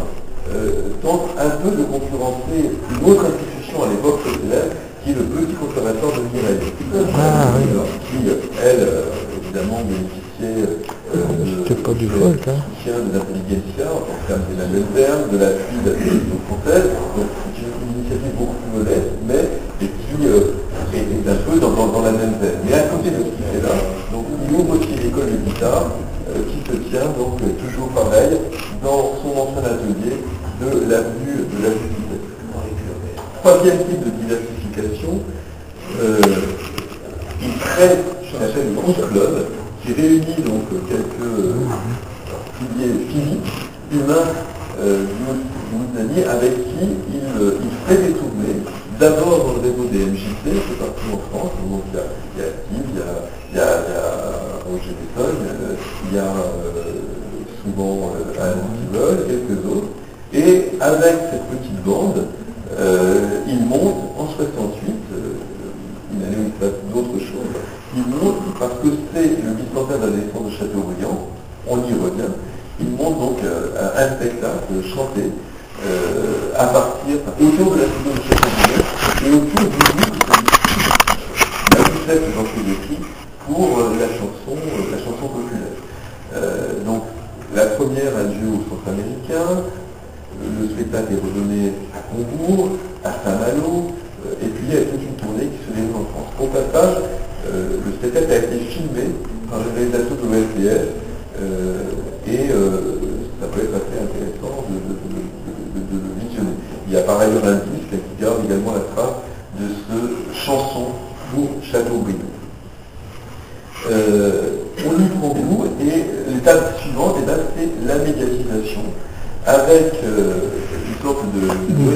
tente un peu de concurrencer une autre institution à l'époque célèbre, qui est le Petit Conservatoire de Mireille, qui, elle, évidemment, bénéficiait du soutien de l'intelligentsia, en termes d'Emmanuel Verne, de l'appui de la télévision française, donc c'est une initiative beaucoup plus modeste, mais qui est un peu dans la même veine. Mais à côté de ce qu'il fait là, donc, il ouvre aussi l'école de guitare, qui se tient donc toujours pareil dans son ancien atelier de l'avenue de la Ville. Troisième type de diversification, il crée ce qu'on appelle le Groove Club, qui réunit donc quelques piliers physiques, humains du Moudani, avec qui il fait des tournées, d'abord dans le réseau des MJC, c'est partout en France, donc il y a Steve, il y a Roger Besson, il y a souvent Alain Stivol, quelques autres, et avec cette petite bande, il monte en 68, une année où il se passe d'autres choses, il monte parce que c'est le bicentenaire de la naissance de Chateaubriand, on y revient, il monte donc un spectacle chanté à partir partir autour de la psychologie familiale et autour du goût que ça discute la richesse dans ses écrits pour la chanson populaire. Donc la première a lieu au centre américain, le spectacle est redonné à Combourg, à Saint-Malo, et puis il y a toute une tournée qui se déroule en France. Au passage, le spectacle a été filmé par le réalisateur de l'ORTF, et ça peut être assez intéressant de le visionner. Il y a par ailleurs un disque qui garde également la trace de ce chanson pour Chateaubriand. On y prend goût, et l'étape suivante, c'est la médiatisation, avec une sorte de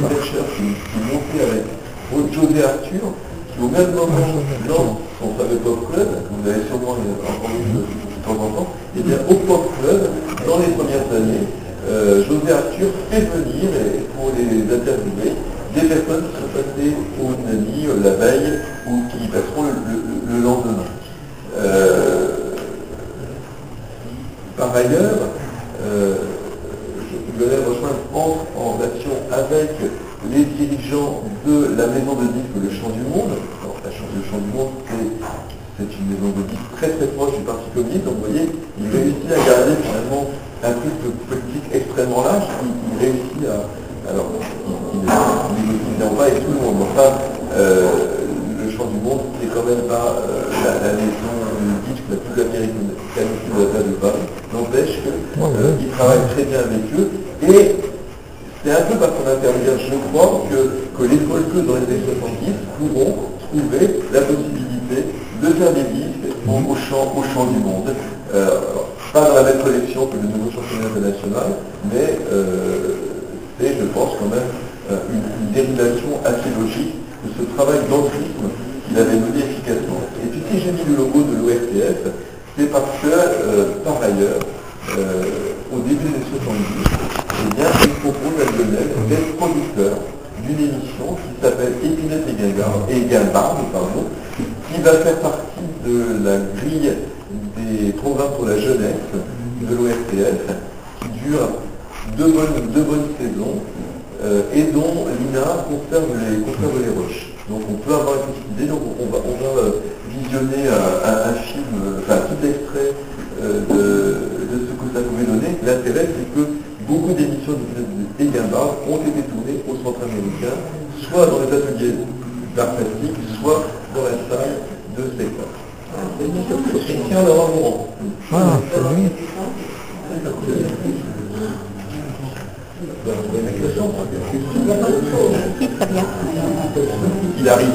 chercheur qui est monté avec José Arthur, qui au même moment lance son fameux Pop Club, que vous avez sûrement entendu de temps en temps. Et bien au Pop Club, dans les premières années, José Arthur fait venir, pour les interviewer, des personnes qui sont passées au Nani la veille ou qui y passeront le lendemain. Par ailleurs, je vais rejoindre en relation avec les dirigeants de la maison de disques Le Chant du Monde. Alors, le Chant du Monde, c'est une maison de disques très très proche du Parti communiste. Donc vous voyez, il réussit à garder finalement un truc politique extrêmement large. Il réussit à... Alors, il négocie pas avec tout le monde. Enfin, le Chant du Monde, c'est quand même pas la maison de disques la plus américaine de la place de Paris. N'empêche qu'il travaille très bien avec eux. Et c'est un peu par son intermédiaire, je crois, que les folkeux dans les années 70 pourront trouver la possibilité de faire des disques au chant du monde. Pas dans la même collection que le nouveau championnat international, mais c'est, je pense, quand même une dérivation assez logique de ce travail d'entrisme qu'il avait mené efficacement. Et puis si j'ai mis le logo de l'ORTF, c'est parce que, par ailleurs, au début des années 70, eh bien, il propose à Lionel d'être producteur d'une émission qui s'appelle Épinette et Guimbarde, qui va faire partie de la grille des programmes pour la jeunesse de l'ORTF, qui dure deux bonnes saisons, et dont l'INA conserve les rushs. Donc on peut avoir une petite idée, donc on va visionner un film, enfin tout l'extrait de ce que ça pouvait donner. L'intérêt, c'est que beaucoup d'émissions de Guimbarde ont été tournées au centre américain, soit dans les ateliers d'art plastique, soit dans la salle de spectacle. C'est Christian Laurent. Ah, c'est lui. Il arrive.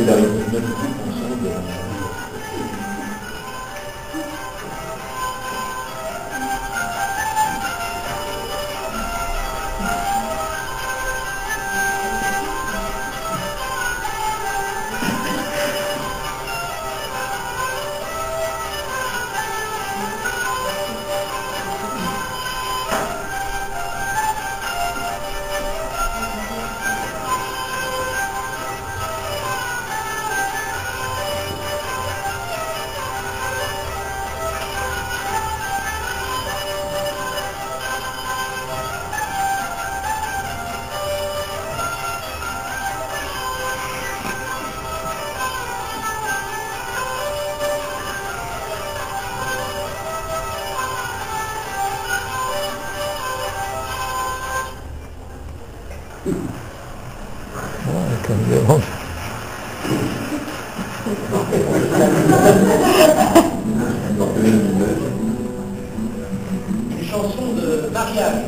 Une chanson de mariage.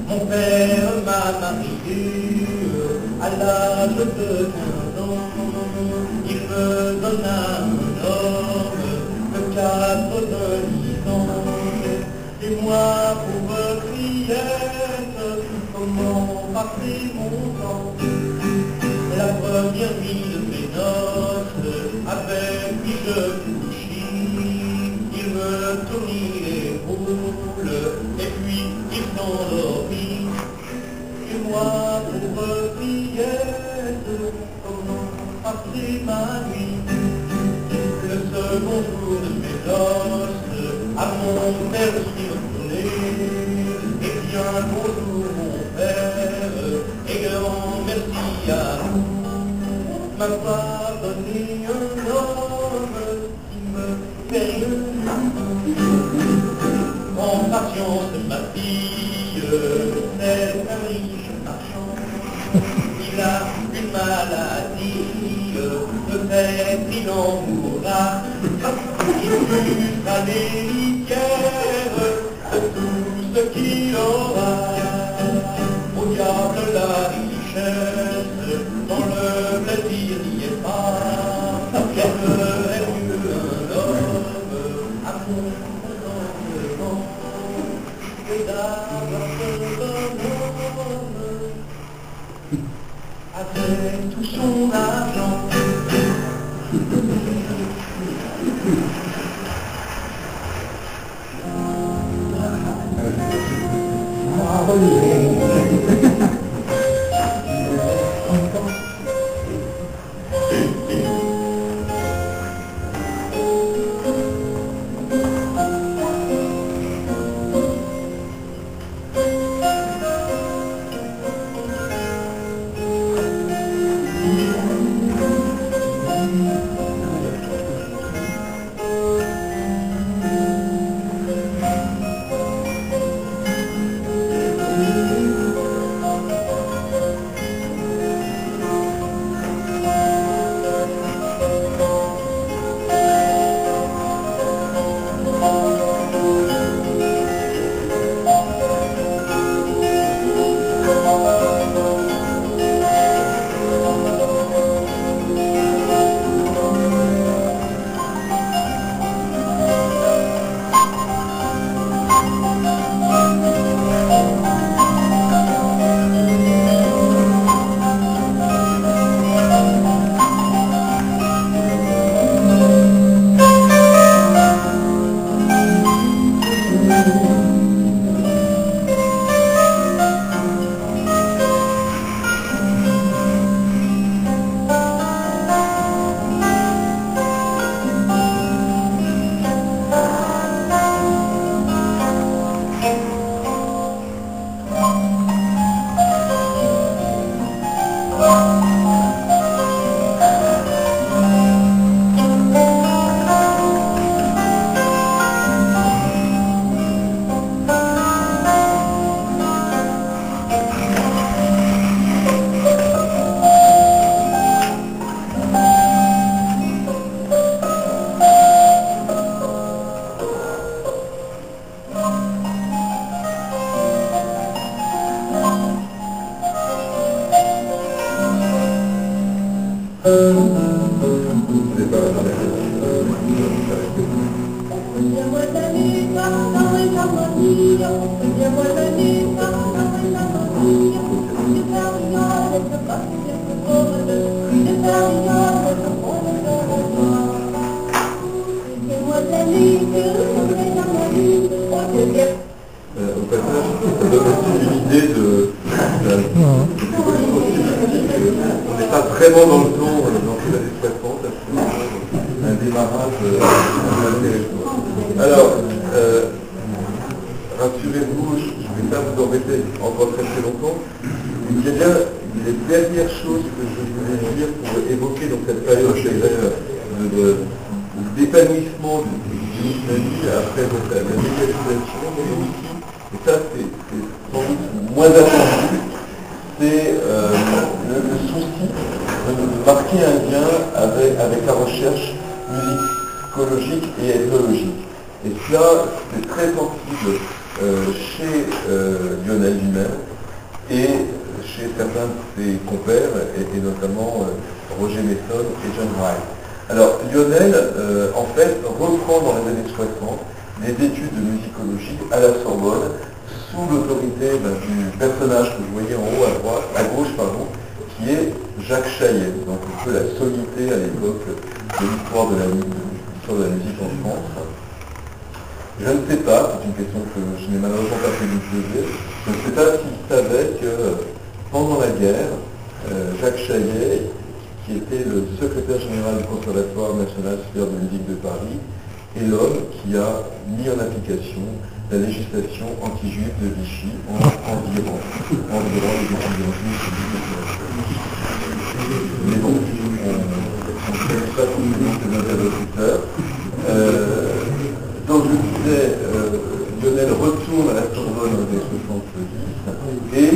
Mon père m'a marié à l'âge de 15 ans. Il me donna un homme de 90 ans. Et moi, pauvre criette, comment passer mon temps? La première nuit de mes noces, avec lui je couchis. Il me tournit l'épaule, et puis il s'endormit. Et moi, pauvre fillette, comment passer ma nuit? Le second jour de mes noces, à mon père s'y retourner. Et bien bonjour mon père. m'a pardonné un homme qui me fait rien. En patience de ma fille, c'est un riche marchand. Il a une maladie, peut-être il en mourra. Il usera l'héritière de tout ce qu'il aura. Au diable la richesse, dans le plaisir n'y est pas. J'aimerais mieux un homme à mon entendement que d'avoir un homme avec tout son argent. Au passage, ça donne aussi une idée de on n'est pas vraiment dans le temps, dans les années 60, un démarrage intéressant. Alors, rassurez-vous, je ne vais pas vous embêter encore très longtemps. Il y a bien les dernières choses que je voulais dire pour évoquer donc, cette période d'épanouissement du vie après donc, la légalisation. Et ça, c'est sans doute moins attendu, c'est le souci de marquer un lien avec la recherche musicologique et ethnologique. Et cela, c'est très sensible chez Lionel lui-même et chez certains de ses compères, et notamment Roger Mason et John Wright. Alors, Lionel, en fait, reprend dans les années 60 des études de musicologie à la Sorbonne, sous l'autorité du personnage que vous voyez en haut à gauche, qui est Jacques Chaillet, donc un peu la sommité à l'époque de l'histoire de la musique en France. Je ne sais pas, c'est une question que je n'ai malheureusement pas pu lui poser, je ne sais pas s'il savait que pendant la guerre, Jacques Chaillet, qui était le secrétaire général du Conservatoire national supérieur de musique de Paris, est l'homme qui a mis en application la législation anti-juive de Vichy environ les étudiants juifs. Mais bon, on pas forcément ses interlocuteurs. Donc je disais, Lionel retourne à la Sorbonne dans les années 70 et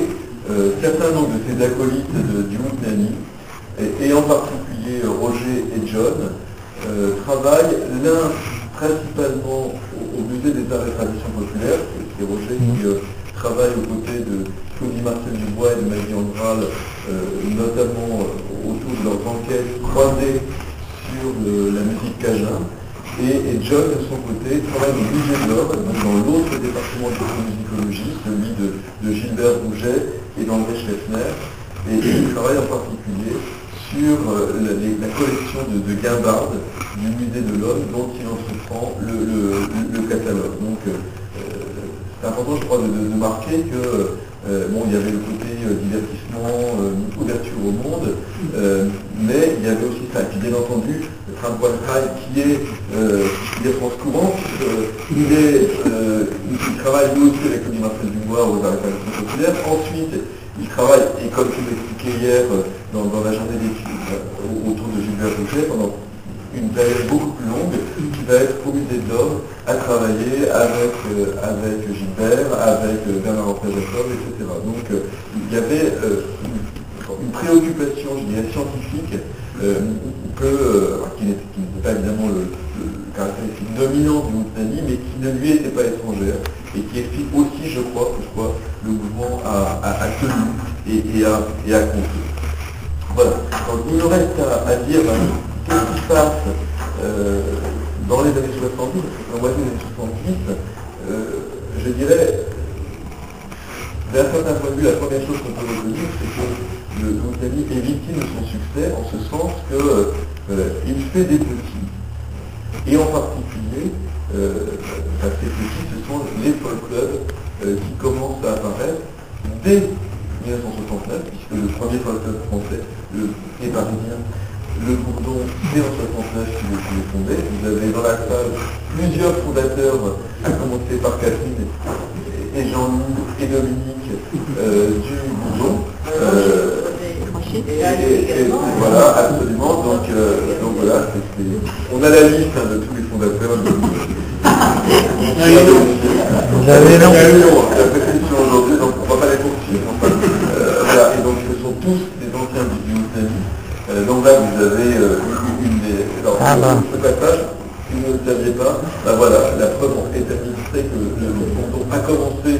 certains nombre de ses acolytes du Moutnani, et en particulier Roger et John, travaillent l'un principalement au musée des arts et traditions populaires, c'est Roger qui travaille aux côtés de Claudie Marcel Dubois et de Maggie Andral, notamment autour de leurs enquêtes croisées sur la musique cajun. Et John, de son côté, travaille au musée de l'Homme, dans l'autre département de musicologie, celui de Gilbert Rouget et d'André Schlesner, et il travaille en particulier sur la collection de guimbardes du musée de l'Homme, dont il entreprend le catalogue. Donc c'est important, je crois, de marquer que il y avait le côté divertissement, ouverture au monde, mais il y avait aussi ça. Et puis bien entendu, le train de Poitrail qui est France courante, il travaille lui aussi avec Claudie Marcel Dubois aux arts et traditions populaires. Ensuite, il travaille, et comme je l'expliquais hier dans la journée d'études autour de Gilbert Rouget, pendant une période beaucoup plus longue, qui va être au musée de l'Homme, à travailler avec Gilbert, avec Bernard-Henri Jacob, etc. Donc il y avait une préoccupation, je dirais, scientifique, qui n'était pas évidemment le caractéristique dominant du Moutnani, mais qui ne lui était pas étrangère, et qui explique aussi, je crois, le mouvement a tenu et a compté. Voilà. Donc il nous reste à dire qu'est-ce qui se passe dans les années 70, parce que dans les années 70, je dirais, d'un certain point de vue, la première chose qu'on peut retenir, c'est que le Moutnani est victime de son succès, en ce sens qu'il fait des petits. Et en particulier, ces petits, ce sont les folk clubs qui commencent à apparaître dès 1969, puisque le premier folk club français est parisien, le Bourdon, c'est en 1969 qu'il est fondé. Vous avez dans la salle plusieurs fondateurs, à commencer par Catherine et Jean-Louis et Dominique du Bourdon. Voilà, absolument. Donc voilà, on a la liste de tous les fondateurs. Vous avez la prescription aujourd'hui, donc on ne va pas les poursuivre. Voilà, et donc ce sont tous des anciens du Moutnani. Donc là, vous avez une des... Alors, ce passage, si vous ne le saviez pas, voilà, la preuve est illustrée que le Bourdon a commencé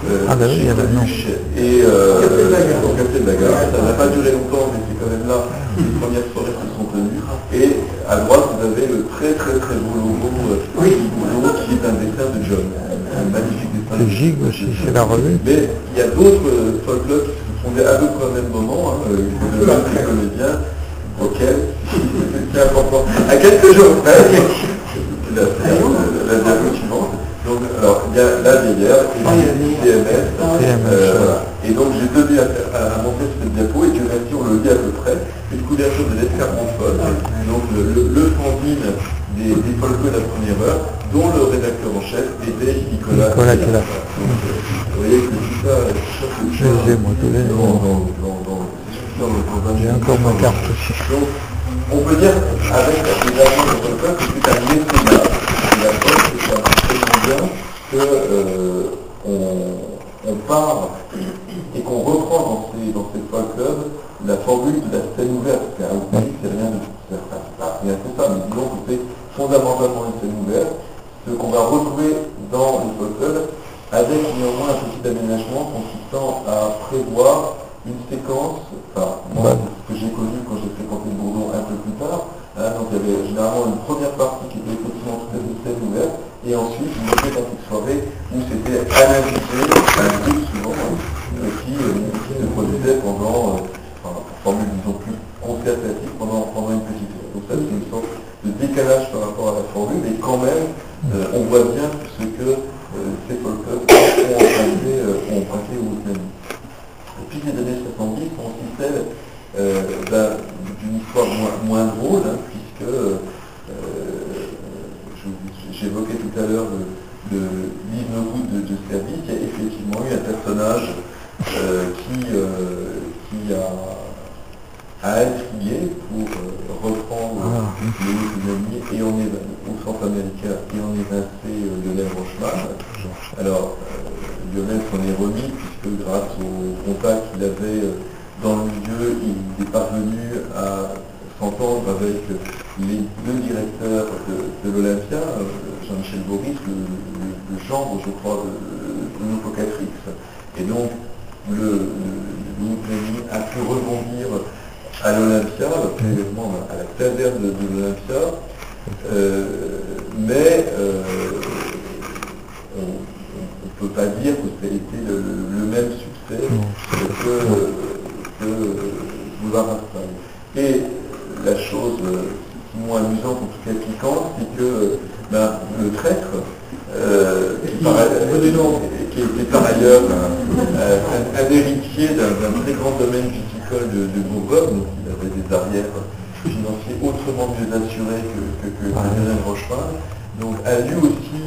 chez Coluche et au Café de la Gare. Ça n'a pas duré longtemps, mais c'est quand même là les premières soirées se sont tenues. Et à droite, vous avez le très très très beau logo du Bourdon, qui est un dessin de John. Un magnifique dessin. C'est Gig aussi, c'est la revue. Mais il y a d'autres folk clubs qui se fondaient à peu près au même moment, de des comédiens, auxquels c'est important. À quelques jours près, la diapo suivante. Donc, alors, il y a la vieillère et CMS. Voilà. Et donc, j'ai tenu à montrer cette diapo, et que si on le lit à peu près, une couverture de l'escarmonphone, donc le fanzine des folklores de la première heure, dont le rédacteur en chef était Nicolas Tella. Vous voyez que tout ça, je les ai, moi, tous les j'ai encore ma carte aussi. Donc, on peut dire, avec les agents de folklore, que c'est un mécénat. Et la preuve, c'est que ça marche bien qu'on part et qu'on reprend dans ces folklores la formule de la scène ouverte. Parce qu'un Moutnani, c'est rien de ça, mais disons que c'est fondamentalement une scène ouverte, ce qu'on va retrouver dans les folklores, avec néanmoins un petit aménagement consistant à prévoir une séquence, ce que j'ai connu quand j'ai fréquenté le Bourdon un peu plus tard. Donc il y avait généralement une première partie qui était effectivement tout à fait scène ouverte, et ensuite une deuxième partie de soirée où c'était un invité, un groupe souvent, qui se produisait pendant, formule disons plus concertative, pendant une petite heure. Donc ça c'est une sorte de décalage par rapport à la formule, mais quand même on voit bien ce que ces folklores ont emprunté au Moutnani. Et puis les années 70 sont aussi celles d'une histoire moins drôle, puisque j'évoquais tout à l'heure le livre de service. Il y a effectivement eu un personnage qui a intrigué, pour reprendre Léo Zanani et au centre américain et en évincé Lionel Rochman. Alors, Lionel s'en est remis puisque grâce au contact qu'il avait dans le milieu, il est parvenu à s'entendre avec les deux directeurs de l'Olympia, Jean-Michel Boris, le gendre, je crois, de Bruno Cocatrix. Et donc, le Zanani a pu rebondir à l'Olympia, précisément à la caserne de l'Olympia, mais on ne peut pas dire que ça a été le même succès que Boulevard Raspail. Et la chose moins amusante, en tout cas piquante, c'est que le traître, qui était par ailleurs un héritier d'un très grand domaine viticole de Bourgogne, donc il avait des arrières financiers autrement mieux assurés que Lionel Rochman, donc a lui aussi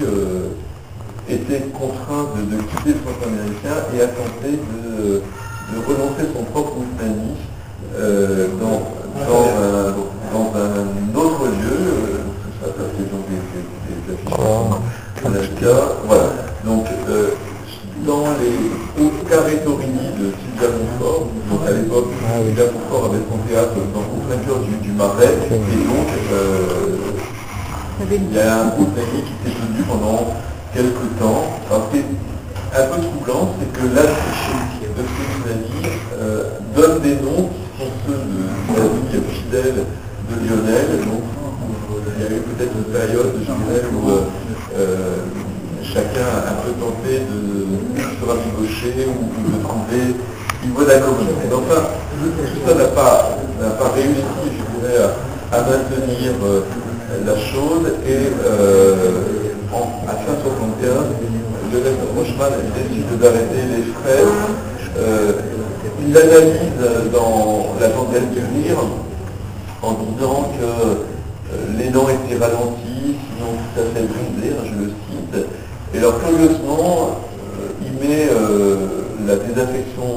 été contraint de quitter le centre américain et a tenté de relancer son propre Ousmanie dans un autre lieu, ça fait donc des affiches. Voilà. Donc, dans au Carré Torini de Sylvia Montfort, donc à l'époque, Sylvia Montfort avait son théâtre au plein cœur du Marais, et donc il y a un groupe d'amis qui s'est tenu pendant quelques temps. Alors, c'est un peu troublant, c'est que l'affiche de ces amis donne des noms qui sont ceux de l'amis fidèle de Lionel. Donc, il y a eu peut-être une période, je dirais, où chacun a un peu tenté de se rabibocher ou de trouver une bonne commun. Et enfin, tout ça n'a pas réussi, je dirais, à maintenir la chose. Et à fin 61, Lionel Rochman décide d'arrêter les frais. Il analyse dans La Tendresse du Rire en disant que l'élan était ralenti, sinon tout à fait brisé, je le cite. Et alors curieusement, il met la désaffection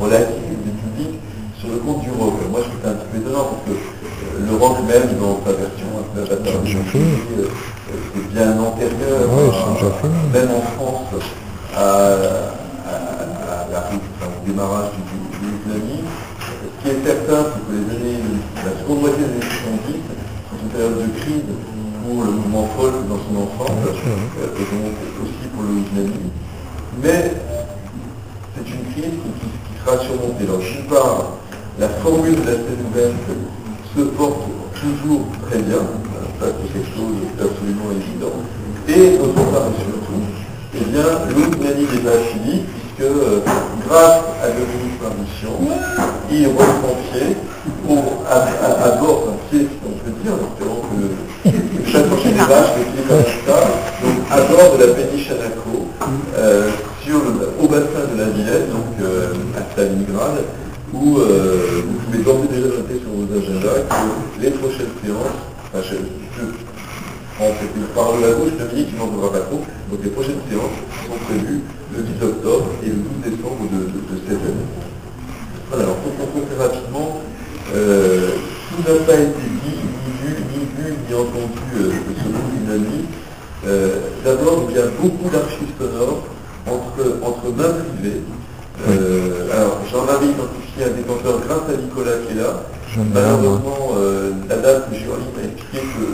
relative du public sur le compte du rock. Moi je trouve ça un petit peu étonnant parce que le rock même dans sa version c'est bien antérieur, même en France, au démarrage du islamisme. Ce qui est certain, c'est que la seconde moitié des années 70, c'est une période de crise pour le mouvement folk dans son enfance, et donc aussi pour le islamisme. Mais c'est une crise qui sera surmontée. Alors d'une part, la formule de la scène ouverte se porte toujours très bien, ça c'est quelque chose d'absolument évident, et d'autre part et surtout, eh bien, l'Ousmanie n'est pas fini, puisque grâce à Dominique Marmichon, il reprend pied à bord d'un pied, si on peut dire, en espérant que chaque fois chez les vaches, le pied comme ça, donc à bord de la péniche Anaco, au bassin de la Villette, donc à Stalingrad, où vous pouvez d'ores et déjà noter sur vos agendas que les prochaines séances, en fait, par la gauche, Dominique, tu n'en voudras pas trop, donc les prochaines séances sont prévues le 10 octobre et le 12 décembre de cette année. Voilà, alors pour conclure très rapidement, tout n'a pas été dit, ni vu, ni entendu ce groupe dynamique. D'abord, il y a beaucoup d'archives sonores entre mains privées. Alors, j'en avais identifié un détenteur grâce à Nicolas qui est là. Malheureusement, la dame que Géraldine m'a expliqué que,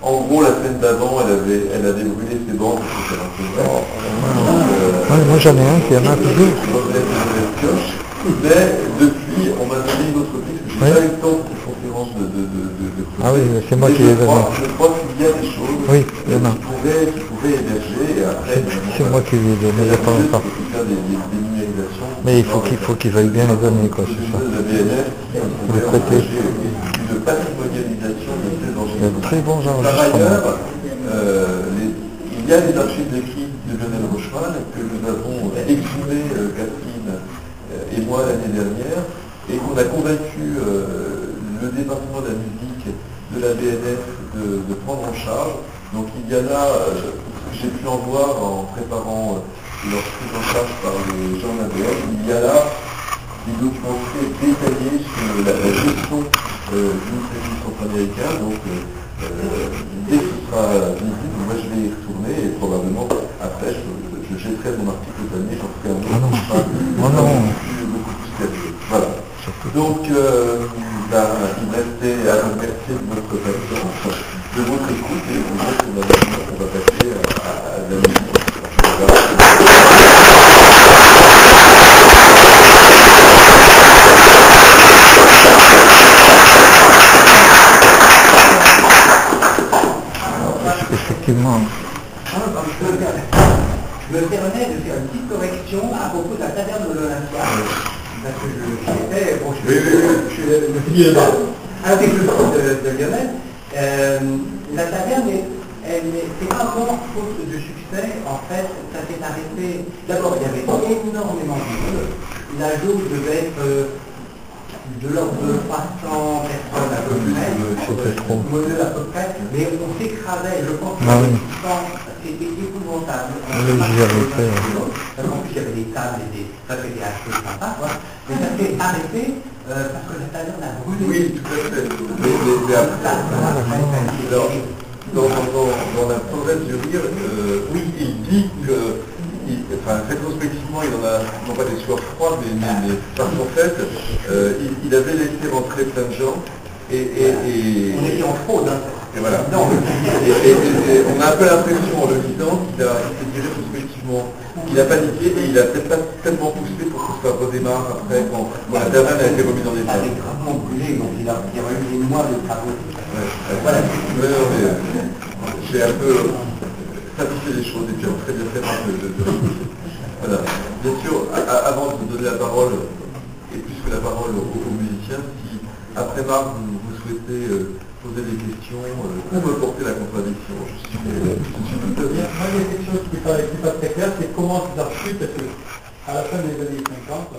en gros, la semaine d'avant, elle avait brûlé ses bandes, etc. Moi j'en ai un qui en a toujours. Mais depuis, on m'a donné une autre piste, parce que j'ai pas eu le temps pour une conférence de Ah oui, c'est moi qui l'ai donné. Je crois qu'il y a des choses qui pouvaient émerger, et après... C'est moi qui lui ai donné, il n'y a pas longtemps. Mais il faut qu'il veuille bien les donner, quoi, c'est ça. La BNF, le prêter. Une patrimonialisation de ces enregistrements. Il y a de très bons Par enregistrements. ailleurs, il y a des archives d'écrits de Lionel Rochman que nous avons exhumées, Catherine et moi, l'année dernière, et qu'on a convaincu le département de la musique de la BNF de prendre en charge. Donc il y a là, j'ai pu en voir en préparant leur prise en charge par les gens de la BNF, il y a là des documents très détaillés sur la gestion du centre américain, donc dès que ce sera visible, moi je vais y retourner et probablement après je jetterai mon article au panier, j'en ferai un autre qui sera beaucoup plus sérieux. Voilà. Donc, il me restait à vous remercier de votre patience, de votre écoute et vous dire qu'on va passer à la musique. Effectivement. Je me permets de faire une petite correction à propos de la taverne de l'Olympia. Parce que j'y étais, bon, je me suis dit avec le site de Lionel. La taverne, c'est pas encore faute de succès. En fait, ça s'est arrêté. D'abord, il y avait énormément de monde. La jauge devait être de l'ordre de 300 personnes à peu près, modèle à peu près, mais on s'écrasait, je pense que c'était épouvantable. En plus, il y avait des tables et ça c'était assez sympa, quoi. Mais ça s'est arrêté parce que la taverne a brûlé. Oui, tout à fait. Mais après, dans la province du rire, oui, il dit que rétrospectivement, il en a, non pas des sueurs froides, mais parce qu'en fait, il avait laissé rentrer plein de gens, et on était en fraude, hein. Et voilà. Et on a un peu l'impression, en le disant, qu'il s'est dit rétrospectivement, il a paniqué, et il a peut-être pas tellement poussé pour que ça redémarre après, quand la taverne a été remise en état. Ça avait gravement brûlé, donc il y a eu des mois de travaux. Voilà. J'ai un peu simplifié les choses, et puis on très bien fait Voilà. Bien sûr, avant de donner la parole, et plus que la parole aux musiciens, si après Marc vous souhaitez poser des questions ou me porter la contradiction, je suis tout à fait. Moi, il y a quelque chose qui n'est pas très clair, c'est comment ça chute, parce qu'à la fin des années 50,